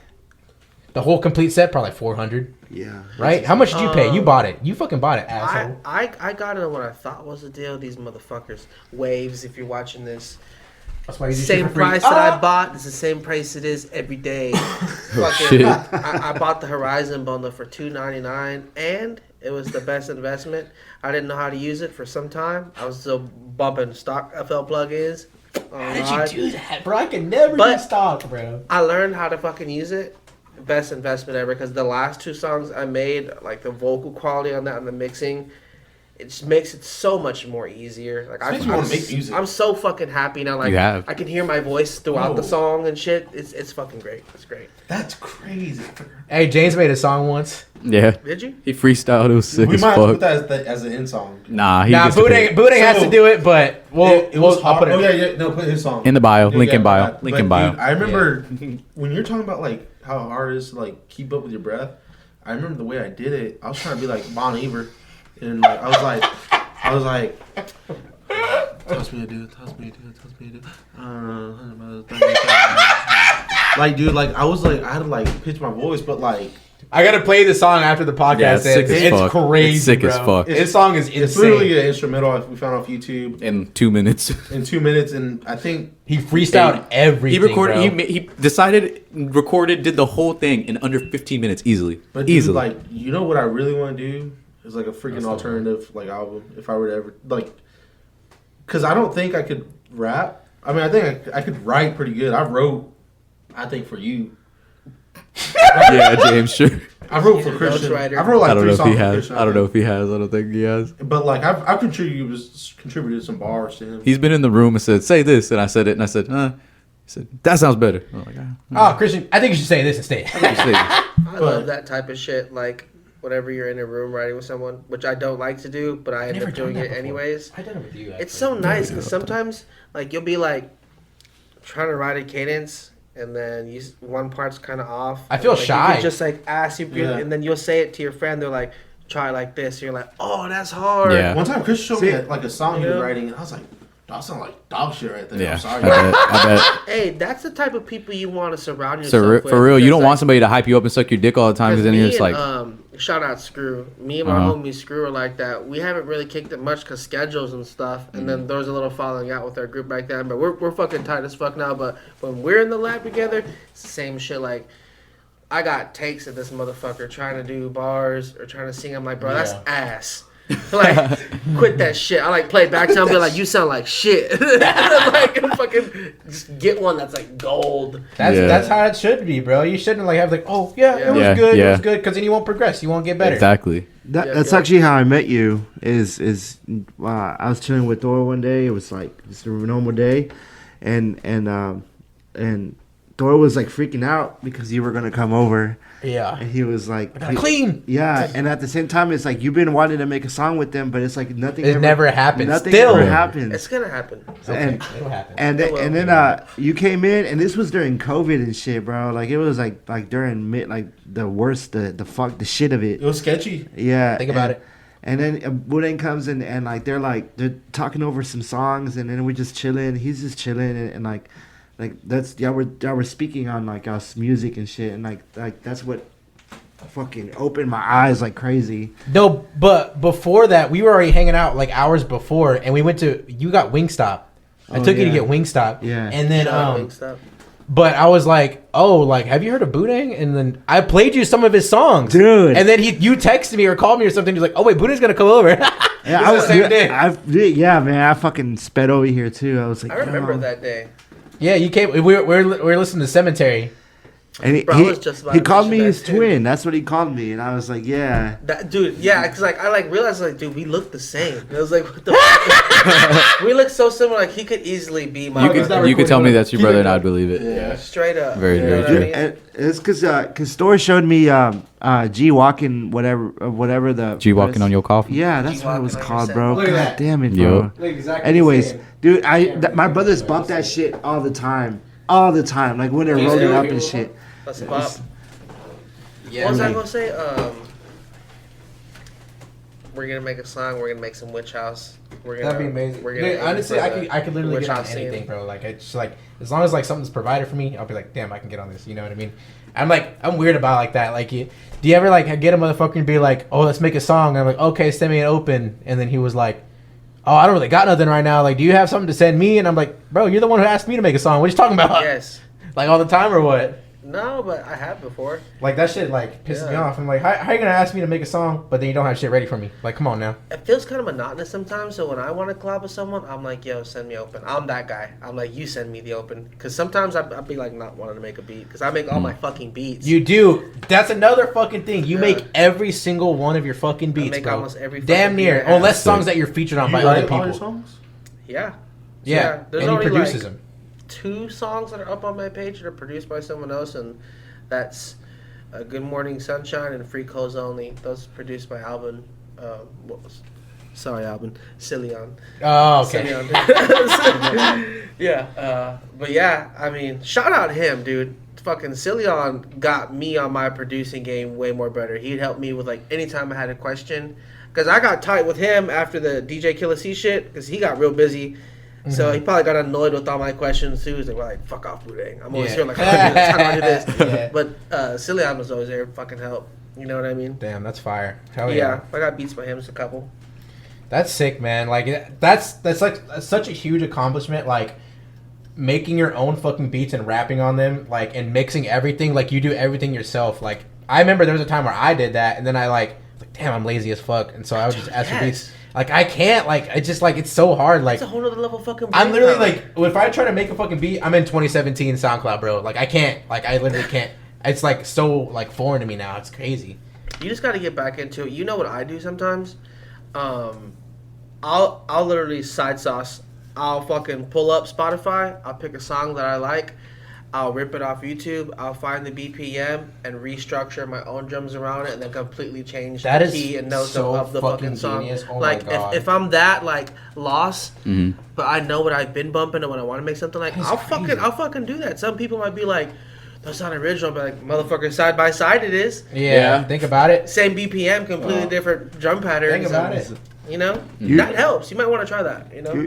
S3: the whole complete set, probably like $400.
S6: Yeah.
S3: Right? How much did you pay? You bought it. You fucking bought it, asshole.
S4: I got it on what I thought was a deal. These motherfuckers, Waves. If you're watching this.
S3: That's why you
S4: Same price that I bought is the same price it is every day.
S2: Shit.
S4: I bought the Horizon bundle for $2.99, and it was the best investment. I didn't know how to use it for some time. I was still bumping stock FL plugins.
S3: How did you do that, bro? I can never do stock, bro.
S4: I learned how to fucking use it. Best investment ever, because the last two songs I made, like the vocal quality on that and the mixing, it just makes it so much more easier. Like I'm so fucking happy now. Like I can hear my voice throughout the song and shit. It's fucking great. It's great.
S5: That's crazy.
S3: Hey, James made a song once.
S2: Yeah.
S4: Did you?
S2: He freestyled. It was sick
S5: We
S2: as
S5: might
S2: fuck.
S5: have to put that as the end song.
S2: Nah,
S3: Boodang has to do it, but
S5: it was hard.
S3: I'll put it.
S5: Put his song
S2: in the bio. Link in bio.
S5: But,
S2: Link in bio.
S5: Dude, I remember when you're talking about like how hard it is to like keep up with your breath. I remember the way I did it. I was trying to be like Bon Iver, and like I was like. Toss me a dude. Like, dude, like I was like I had to like pitch my voice, but like
S3: I gotta play the song after the podcast.
S2: Yeah, it's sick as fuck.
S3: Crazy.
S2: It's sick
S3: bro.
S2: as fuck.
S3: This song is insane.
S5: It's literally an instrumental we found off YouTube
S2: in 2 minutes.
S5: In 2 minutes, and I think
S3: he freestyled everything.
S2: He recorded.
S3: Bro.
S2: He decided, recorded, did the whole thing in under 15 minutes easily.
S5: But
S2: easily.
S5: Dude, like, you know what I really want to do is like a freaking alternative like album. If I were to ever like, because I don't think I could rap. I mean, I think I could write pretty good. I wrote, I think, for you.
S2: Yeah, James, sure.
S5: I wrote for Christian. I wrote like 3 songs for Christian.
S2: I don't know if he has. I don't think he has.
S5: But like I've contributed some bars to him.
S2: He's been in the room and said, "Say this," and I said it, and I said, He said, "That sounds better." I'm like,
S3: oh, Christian, I think you should say this instead.
S4: I love that type of shit. Like whenever you're in a room writing with someone, which I don't like to do, but I end up doing it anyways.
S3: I done it with you. Actually.
S4: It's so nice because sometimes like you'll be like trying to write a cadence. And then one part's kind of off.
S3: I feel shy.
S4: You can just like ask you, and then you'll say it to your friend. They're like, "Try like this." And you're like, "Oh, that's hard."
S2: Yeah.
S5: One time, Chris showed me like a song he was writing, and I was like, "That sound like dog shit right there."
S2: Yeah.
S5: I'm sorry.
S2: I bet.
S4: Hey, that's the type of people you want to surround yourself with.
S2: For real, you don't want somebody to hype you up and suck your dick all the time because then you're just like.
S4: Shout out Screw. Me and my homie Screw are like that. We haven't really kicked it much because schedules and stuff. And then there was a little falling out with our group back then. But we're fucking tight as fuck now. But when we're in the lab together, it's the same shit. Like, I got takes at this motherfucker trying to do bars or trying to sing. I'm like, bro, that's ass. Like, quit that shit. I like play back to him and be like, you sound like shit. Like, fucking just get one that's like gold.
S3: That's how it should be, bro. You shouldn't like have like, oh yeah, it was good, it was good, because then you won't progress, you won't get better.
S2: Exactly.
S6: That's actually how I met you. I was chilling with Thor one day. It was like just a normal day, and Thor was like freaking out because you were gonna come over.
S3: Yeah.
S6: And he was like,
S3: clean.
S6: Yeah. And at the same time, it's like you've been wanting to make a song with them, but it's like nothing.
S3: It never happens.
S6: Nothing ever happens.
S4: It's gonna happen.
S6: And
S3: it'll happen.
S6: And then you came in, and this was during COVID and shit, bro. Like it was like during the worst, the shit of it.
S5: It was sketchy.
S6: Yeah.
S3: Think about it.
S6: And then Boodang comes in, and like they're talking over some songs, and then we're just chilling. He's just chilling, and like that's we're speaking on like us music and shit, and like that's what fucking opened my eyes like crazy.
S3: No, but before that, we were already hanging out like hours before, and we went to. You got Wingstop. I took you to get Wingstop.
S6: Yeah.
S3: And then
S4: Wingstop.
S3: But I was like, oh, like, have you heard of Boodang? And then I played you some of his songs,
S6: dude.
S3: And then you texted me or called me or something. You're like, oh wait, Boodang's gonna come over.
S6: Yeah, I was yeah, man. I fucking sped over here too. I was like,
S4: I remember that day.
S3: Yeah, you came. We were listening to Cemetery.
S6: And he called me his twin. That's what he called me, and I was like, yeah,
S4: dude, yeah, because like I like realized like, dude, we look the same. And I was like, what the fuck? We look so similar. Like he could easily be my.
S2: You could tell me that's your brother, and I'd believe it.
S4: Yeah, straight up.
S2: Very true.
S4: I mean?
S6: And it's because Store showed me G walking whatever the
S2: G walking on your coffee.
S6: Yeah, that's what it was called, bro.
S3: Look at that.
S6: God damn it, bro.
S3: Exactly.
S6: Anyways, dude, my brothers bump that shit all the time, like when they're rolling up and shit.
S4: Let's pop.
S3: Yeah,
S4: what was I gonna say? We're gonna make a song. We're gonna make some witch house.
S3: That'd be amazing.
S4: We're gonna
S3: honestly, I could literally
S4: witch
S3: get on
S4: house
S3: anything,
S4: scene.
S3: bro. Like it's like as long as like something's provided for me, I'll be like, damn, I can get on this. You know what I mean? I'm weird about like that. Like, do you ever like get a motherfucker and be like, oh, let's make a song? And I'm like, okay, send me an open. And then he was like, oh, I don't really got nothing right now. Like, do you have something to send me? And I'm like, bro, you're the one who asked me to make a song. What are you talking about?
S4: Yes.
S3: Like all the time or what?
S4: No, but I have before.
S3: Like that shit like pisses me off. I'm like, how are you gonna ask me to make a song, but then you don't have shit ready for me? Like, come on now.
S4: It feels kind of monotonous sometimes. So when I want to collab with someone, I'm like, yo, send me open. I'm that guy. I'm like, you send me the open. Because sometimes I'd be like not wanting to make a beat because I make all my fucking beats.
S3: You do. That's another fucking thing. You make every single one of your fucking beats,
S4: I make
S3: bro.
S4: almost every
S3: damn
S4: fucking
S3: near.
S4: beat I have.
S3: Unless songs that you're featured on by other people.
S5: Songs?
S4: Yeah.
S3: Yeah.
S4: There's
S3: And he
S4: only
S3: produces
S4: like
S3: them.
S4: 2 songs that are up on my page that are produced by someone else, and that's Good Morning Sunshine and Free Codes Only. Those produced by Alvin. Alvin. Cillian.
S3: Oh, okay.
S4: Yeah. But yeah, I mean, shout out him, dude. Fucking Cillian got me on my producing game way more better. He'd help me with like anytime I had a question. Because I got tight with him after the DJ Killer C shit, because he got real busy. So he probably got annoyed with all my questions too. He's like, fuck off, Boodang. I'm always here like, how do I do this?
S3: Yeah.
S4: But Cillian was always there to fucking help. You know what I mean?
S3: Damn, that's fire. Hell
S4: Yeah, I got beats by him, just a couple.
S3: That's sick, man. Like that's such a huge accomplishment. Like making your own fucking beats and rapping on them, like and mixing everything. Like you do everything yourself. Like I remember there was a time where I did that, and then I like damn, I'm lazy as fuck, and so I would just ask for beats. Like I can't, like it's just like it's so hard. Like
S4: it's a whole other level of fucking.
S3: I'm literally like, if I try to make a fucking beat, I'm in 2017 SoundCloud, bro. Like I can't, like I literally can't. It's like so like foreign to me now. It's crazy.
S4: You just got to get back into it. You know what I do sometimes? I'll literally side sauce. I'll fucking pull up Spotify. I'll pick a song that I like. I'll rip it off YouTube. I'll find the BPM and restructure my own drums around it, and then completely change the key and notes of the fucking song.
S3: Oh
S4: like if I'm that like lost, but I know what I've been bumping, and when I want to make something like, I'll fucking do that. Some people might be like, that's not original, but like motherfucker, side by side it is.
S3: Yeah. Think about it.
S4: Same BPM, completely different drum patterns.
S3: Think about it.
S4: You know, that helps. You might want to try that. You know,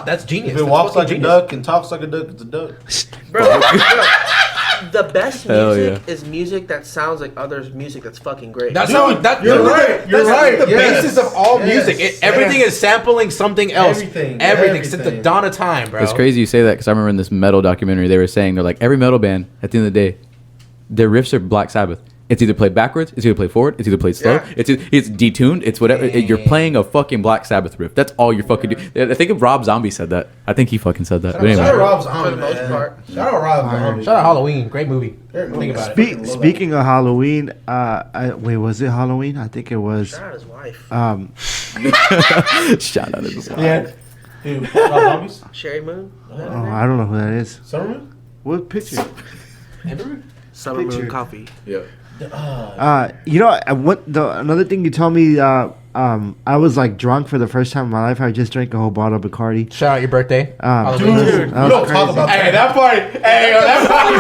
S3: That's genius.
S5: If it walks like a duck and talks like a duck, it's a duck.
S4: bro. The best music is music that sounds like others' music that's fucking great.
S3: That's
S5: You're right. You're right.
S3: The
S5: Yes.
S3: basis of all music. Everything is sampling something else.
S5: Everything.
S3: Since the dawn of time, bro.
S2: It's crazy you say that because I remember in this metal documentary they were saying they're like every metal band at the end of the day, their riffs are Black Sabbath. It's either played backwards, it's either played forward, it's either played slow, it's detuned, it's whatever. You're playing a fucking Black Sabbath riff. That's all you're fucking doing. I think if Rob Zombie said that. I think he fucking said that. But anyway.
S5: Shout out Rob Zombie,
S4: For the most part.
S5: Shout out Rob Zombie.
S3: Shout out Halloween. Great movie. Think about it.
S6: Speaking of Halloween, wait, was it Halloween? I think it was.
S4: Shout out his wife.
S2: Shout out to this one.
S5: Yeah. Dude, Rob Zombies?
S4: Sherry Moon.
S6: Oh, I don't know who that is.
S5: Summerman?
S6: What picture?
S4: Summer
S6: Picture.
S4: Moon Coffee.
S2: Yeah.
S6: You know, another thing you told me, I was like drunk for the first time in my life. I just drank a whole bottle of Bacardi.
S3: Shout out your birthday.
S5: Dude, we don't talk about
S3: Hey,
S5: that.
S3: that party. Hey, yo, that party.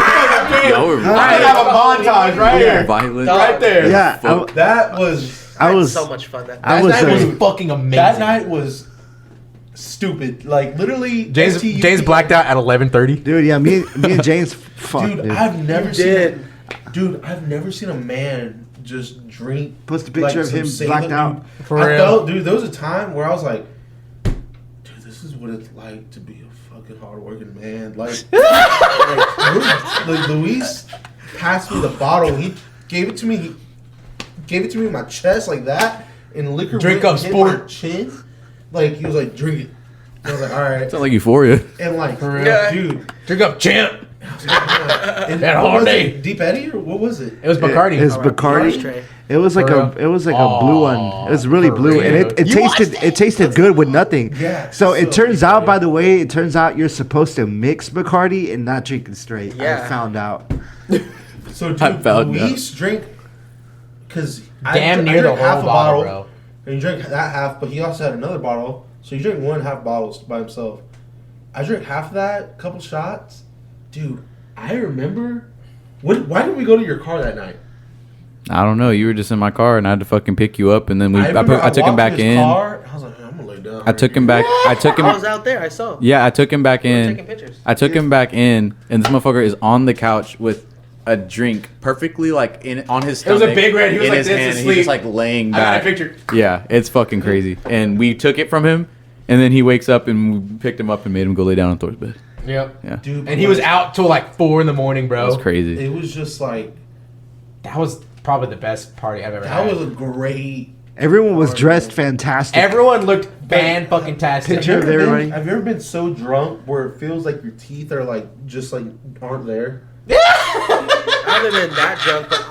S2: Yo, we're
S3: I have a montage right here.
S2: violent.
S3: Right there.
S6: Yeah,
S5: That was...
S6: I was
S4: so much fun that
S6: I
S3: That
S6: was
S3: night was fucking amazing.
S5: That night was stupid. Like, literally...
S3: James blacked out at 11:30.
S6: dude. Yeah, me and James. Fuck,
S5: Dude,
S6: dude.
S5: I've never seen a man just drink.
S6: Post a picture of him blacked out.
S5: I felt, dude, there was a time where I was like, dude, this is what it's like to be a fucking hardworking man. Like Luis passed me the bottle. He gave it to me. He gave it to me in my chest like that. And liquor
S3: drink
S5: went
S3: up,
S5: hit
S3: sport.
S5: my chin. Like he was like, drink it. I was like, all right.
S2: Sounds like Euphoria.
S5: And like,
S3: real.
S5: dude,
S3: Drink up, champ.
S5: and
S3: That
S5: what
S3: hard
S5: was
S3: day.
S5: it? Deep Eddy or what was it?
S3: It was Bacardi.
S6: It was Bacardi. It was like a blue one. It was really blue, and it tasted good with nothing.
S5: Yeah.
S6: So it turns out, by the way, you're supposed to mix Bacardi and not drink it straight.
S4: Yeah.
S6: I found out.
S5: So
S2: I
S5: dude,
S2: found
S5: Luis drink because
S3: Damn near the whole bottle, bro.
S5: And you drank that half, but he also had another bottle. So you drink 1.5 bottles by himself. I drank half of that, couple shots. Dude, I remember. Why did we go to your car that night?
S2: I don't know. You were just in my car, and I had to fucking pick you up, and then I took him
S5: walked
S2: back
S5: to his
S2: in.
S5: car, I was like, I'm gonna lay down.
S2: I took him back. I took him.
S4: I was out there. I saw.
S2: Yeah, I took him back
S4: We were
S2: in.
S4: taking pictures.
S2: I took him back in, and this motherfucker is on the couch with a drink, perfectly like on his
S3: It was
S2: stomach.
S3: a big red. He was
S2: in
S3: like
S2: his
S3: this
S2: hand, and
S3: asleep.
S2: he's just like laying
S3: I got
S2: back.
S3: a picture.
S2: Yeah, it's fucking crazy. And we took it from him, and then he wakes up, and we picked him up and made him go lay down on Thor's bed.
S3: Yep.
S2: Yeah,
S5: Dude,
S3: And he was out till like 4 a.m,
S2: that
S3: bro.
S2: was crazy.
S5: It was just like
S3: That was probably the best party I've ever
S5: that
S3: had.
S5: was a great.
S6: Everyone was dressed fantastic.
S3: Everyone looked fan-fucking-tastic.
S6: Picture of everybody.
S5: Have you ever been so drunk where it feels like your teeth are like just like aren't there?
S4: I haven't been that drunk, but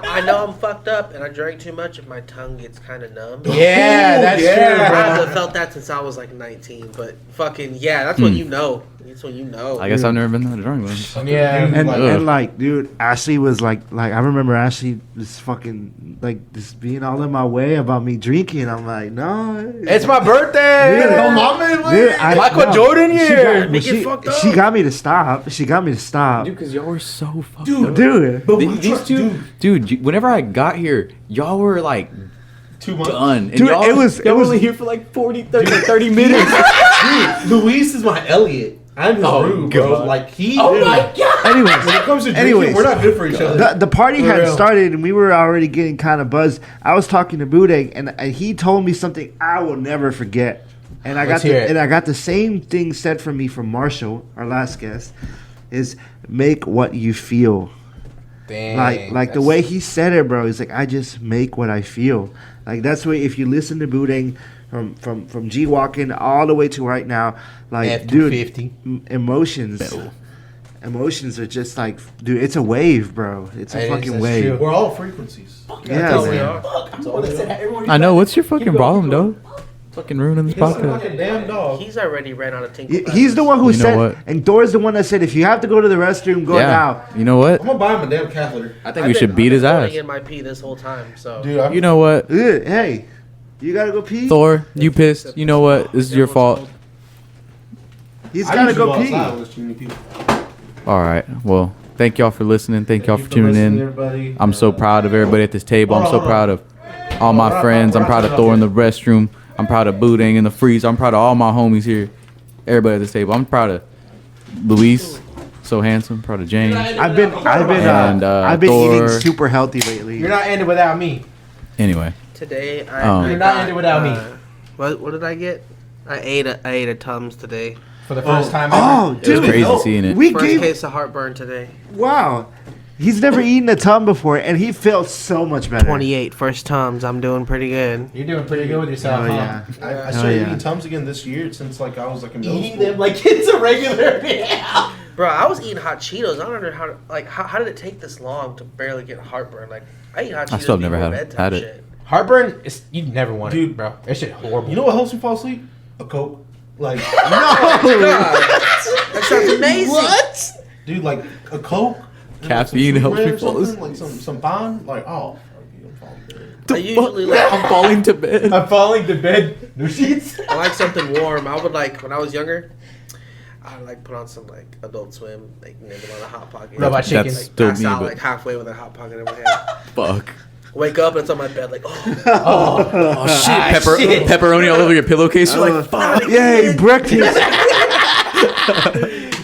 S4: I know I'm fucked up and I drank too much and my tongue gets kind of numb.
S3: Yeah, that's
S5: Yeah.
S3: true,
S4: I
S3: bro.
S4: haven't felt that since I was like 19, but fucking yeah, that's when you know. That's when you know.
S2: I guess I've never been that drunk. Then.
S3: Yeah.
S6: And like, dude, Ashley was like I remember Ashley just fucking like just being all in my way about me drinking. I'm like, no,
S3: It's my birthday.
S6: Dude,
S3: Don't mom it,
S6: dude,
S3: Michael Jordan here.
S4: Make it fucked up.
S6: She got me to stop. She got me to stop.
S2: Dude, because y'all were so fucked
S5: Dude.
S2: up.
S6: Dude,
S5: But
S2: These two, dude, whenever I got here, y'all were like
S5: 2 months.
S2: done. And
S6: Dude,
S2: y'all,
S6: it was
S2: only here for like 30 minutes.
S5: Dude, Luis is my Elliot. I'm his Rube, bro.
S2: God.
S5: Like he.
S3: Oh my god.
S6: anyways,
S5: When it comes to drinking,
S6: Anyways.
S5: we're not good for each other.
S6: the party
S5: For
S6: had
S5: real.
S6: started and we were already getting kind of buzzed. I was talking to Boodang and he told me something I will never forget. And I
S3: Let's
S6: got
S3: hear it.
S6: and I got the same thing said from me from Marshall, our last guest, is make what you feel.
S3: Dang,
S6: Like the way he said it, bro. He's like, I just make what I feel. Like that's why if you listen to Boodang from G Walking all the way to right now, like dude,
S3: F250.
S6: emotions are just like, dude, it's a wave, bro. It's a
S3: It is,
S6: fucking
S3: that's
S6: wave.
S3: true.
S5: We're all frequencies.
S6: Yeah,
S4: That's all we
S6: man.
S4: are. That's all we are.
S2: I know. What's your fucking problem, though? Fucking ruining this
S5: He's like
S2: podcast.
S5: a damn dog.
S4: He's already ran out of tinkle.
S6: He's the one who
S2: You know
S6: said,
S2: what?
S6: and Thor's the one that said, if you have to go to the restroom, go now.
S2: You know what?
S5: I'm gonna buy him a damn catheter.
S2: I think we should beat his ass.
S4: in my pee this whole time. So
S5: Dude, I'm,
S2: You know what?
S6: Ugh, hey, you gotta go pee.
S2: Thor, you pissed. You know what? This is your fault.
S6: He's
S5: I
S6: gotta
S5: usually
S6: go pee.
S5: outside when there's too many people.
S2: All right. Well, thank y'all for listening. Thank y'all
S5: you
S2: for tuning
S5: listening,
S2: in.
S5: everybody.
S2: I'm so proud of everybody at this table. I'm so
S5: Hold on.
S2: proud of all my friends. I'm proud of Thor in the restroom. I'm proud of Boodang in the freeze. I'm proud of all my homies here. Everybody at this table. I'm proud of Luis, so handsome. Proud of James.
S6: I've been
S2: And,
S6: eating
S2: Thor.
S6: super healthy lately.
S3: You're not ending without me.
S2: Anyway,
S4: today
S2: You're
S3: not ending without me.
S4: What did I get? I ate a Tums today.
S3: For the first time ever.
S6: Oh,
S2: it was
S6: dude,
S2: crazy seeing it.
S6: we
S4: First
S6: gave
S4: case of heartburn today.
S6: wow. He's never eaten a tum before, and he felt so much better.
S4: 28 first Tums. I'm doing pretty good.
S3: You're doing pretty good with yourself,
S6: Oh
S3: huh?
S6: yeah.
S5: I
S6: Oh,
S5: started
S6: yeah.
S5: eating Tums again this year since like I was like in middle
S3: Eating
S5: school.
S3: them like it's a regular meal.
S4: Bro, I was eating hot Cheetos. I don't know how did it take this long to barely get heartburn? Like I eat hot Cheetos.
S2: I still have never
S4: before
S2: had
S4: bedtime
S2: it.
S4: shit.
S3: Heartburn, you never want it,
S5: Dude.
S3: bro. That shit horrible.
S5: You know what helps me fall asleep? A Coke. Like,
S4: That sounds amazing.
S5: dude, like a Coke.
S2: Caffeine
S5: some
S2: helps
S5: Sweet
S2: me
S5: Ray or
S2: fall
S5: something, like some bond. Like, oh, I'm falling dead.
S4: I usually like
S2: I'm falling to bed.
S3: I'm falling to bed. No sheets.
S4: I like something warm. I would like when I was younger. I like put on some like Adult Swim, like nibble on a hot pocket.
S3: Robot chicken.
S2: That's
S4: Like
S2: still
S4: pass
S2: me,
S4: out
S2: but
S4: like halfway with a hot pocket in my hand.
S2: fuck.
S4: Wake up and it's on my bed like oh.
S2: Oh shit! Pepperoni all over your pillowcase. You're like, fuck.
S6: Yay, breakfast.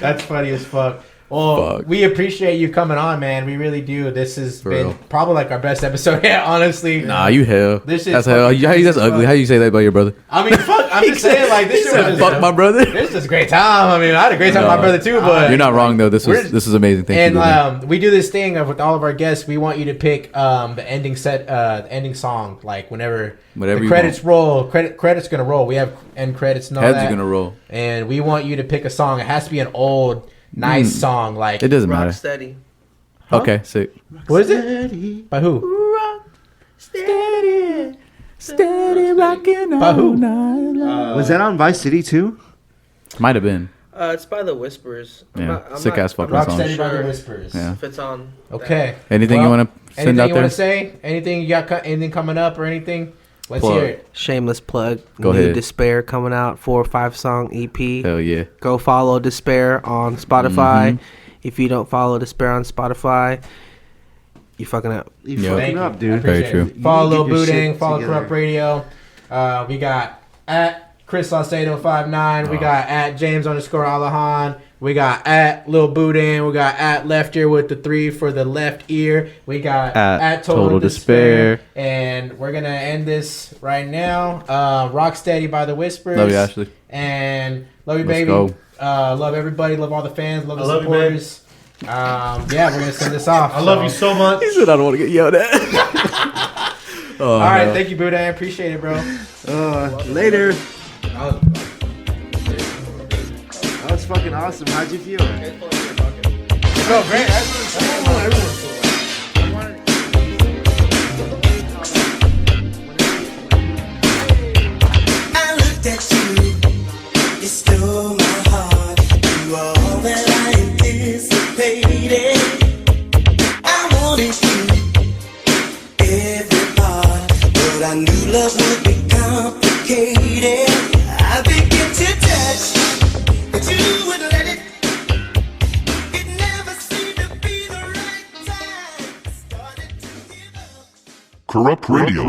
S3: That's funny as fuck. Well,
S2: Fuck.
S3: we appreciate you coming on, man. We really do. This has
S2: For
S3: been
S2: real.
S3: probably like our best episode yet, honestly.
S2: Nah, you hell.
S3: This shit's
S2: That's hell.
S3: fucking
S2: That's
S3: crazy as
S2: ugly.
S3: fuck.
S2: How you say that about your brother?
S3: I mean, fuck. I'm just saying, like, this shit was
S2: Fuck my brother.
S3: This was a great time. I mean, I had a great time with my
S2: No.
S3: brother too. But
S2: You're not wrong though. This is amazing. Thank
S3: and
S2: you. man.
S3: we do this thing with all of our guests. We want you to pick the ending ending song, like whatever
S2: Whatever
S3: the
S2: you
S3: credits roll. Credits gonna roll. We have end credits and all
S2: Heads
S3: that.
S2: are gonna roll.
S3: And we want you to pick a song. It has to be an old, nice song. Like
S2: It doesn't matter.
S4: Rocksteady.
S3: Huh?
S2: Okay, sick.
S3: What is it? By who?
S2: Steady rocking
S3: By who?
S6: Was that on Vice City too?
S2: Might have been.
S4: It's by the Whispers.
S2: Yeah, sick ass fucking
S3: Rock
S2: song.
S3: Steady by the
S4: Sure.
S3: Whispers.
S2: Yeah.
S4: If it's on.
S3: Okay.
S2: Anything you want to send
S3: anything
S2: out
S3: you
S2: there?
S3: want to say? Anything you got? Anything coming up or anything? Let's
S2: Plug.
S3: hear it.
S4: Shameless plug.
S2: Go
S4: New
S2: ahead.
S4: Despair coming out. 4 or 5 song EP.
S2: Hell yeah.
S4: Go follow Despair on Spotify.
S2: Mhm.
S4: If you don't follow Despair on Spotify, you fucking up.
S6: You
S2: Yo.
S6: fucking
S3: Thank
S6: up,
S3: you.
S6: dude.
S2: Very
S3: Appreciate
S2: true.
S3: it. Follow
S6: You need to get your
S3: Boodang.
S6: shit
S3: Follow
S6: together.
S3: Corrupt Radio. We got at Chris Salcedo 59. We got at James _ Alahan. We got at Lil Boodang. We got at Left Ear with the 3 for the left ear. We got at Total Despair. And we're gonna end this right now. Rocksteady by the Whispers.
S2: Love you, Ashley.
S3: And love you,
S2: Let's
S3: baby.
S2: go.
S3: Love everybody. Love all the fans. Love the
S5: love you, babe.
S3: supporters. Yeah, we're gonna send this off.
S5: I love you so much.
S2: He said I don't want to get yelled at.
S3: All right, thank you, Boodang. Appreciate it, bro.
S6: Later. That was fucking awesome. How'd you feel?
S3: No, great.
S7: I looked at you, you stole my heart. You were all that I anticipated. I wanted you, every part, but I knew love would be complicated. I began to touch, but you wouldn't let it. It never seemed to be the right time. Started to give up.
S1: Corrupt Radio.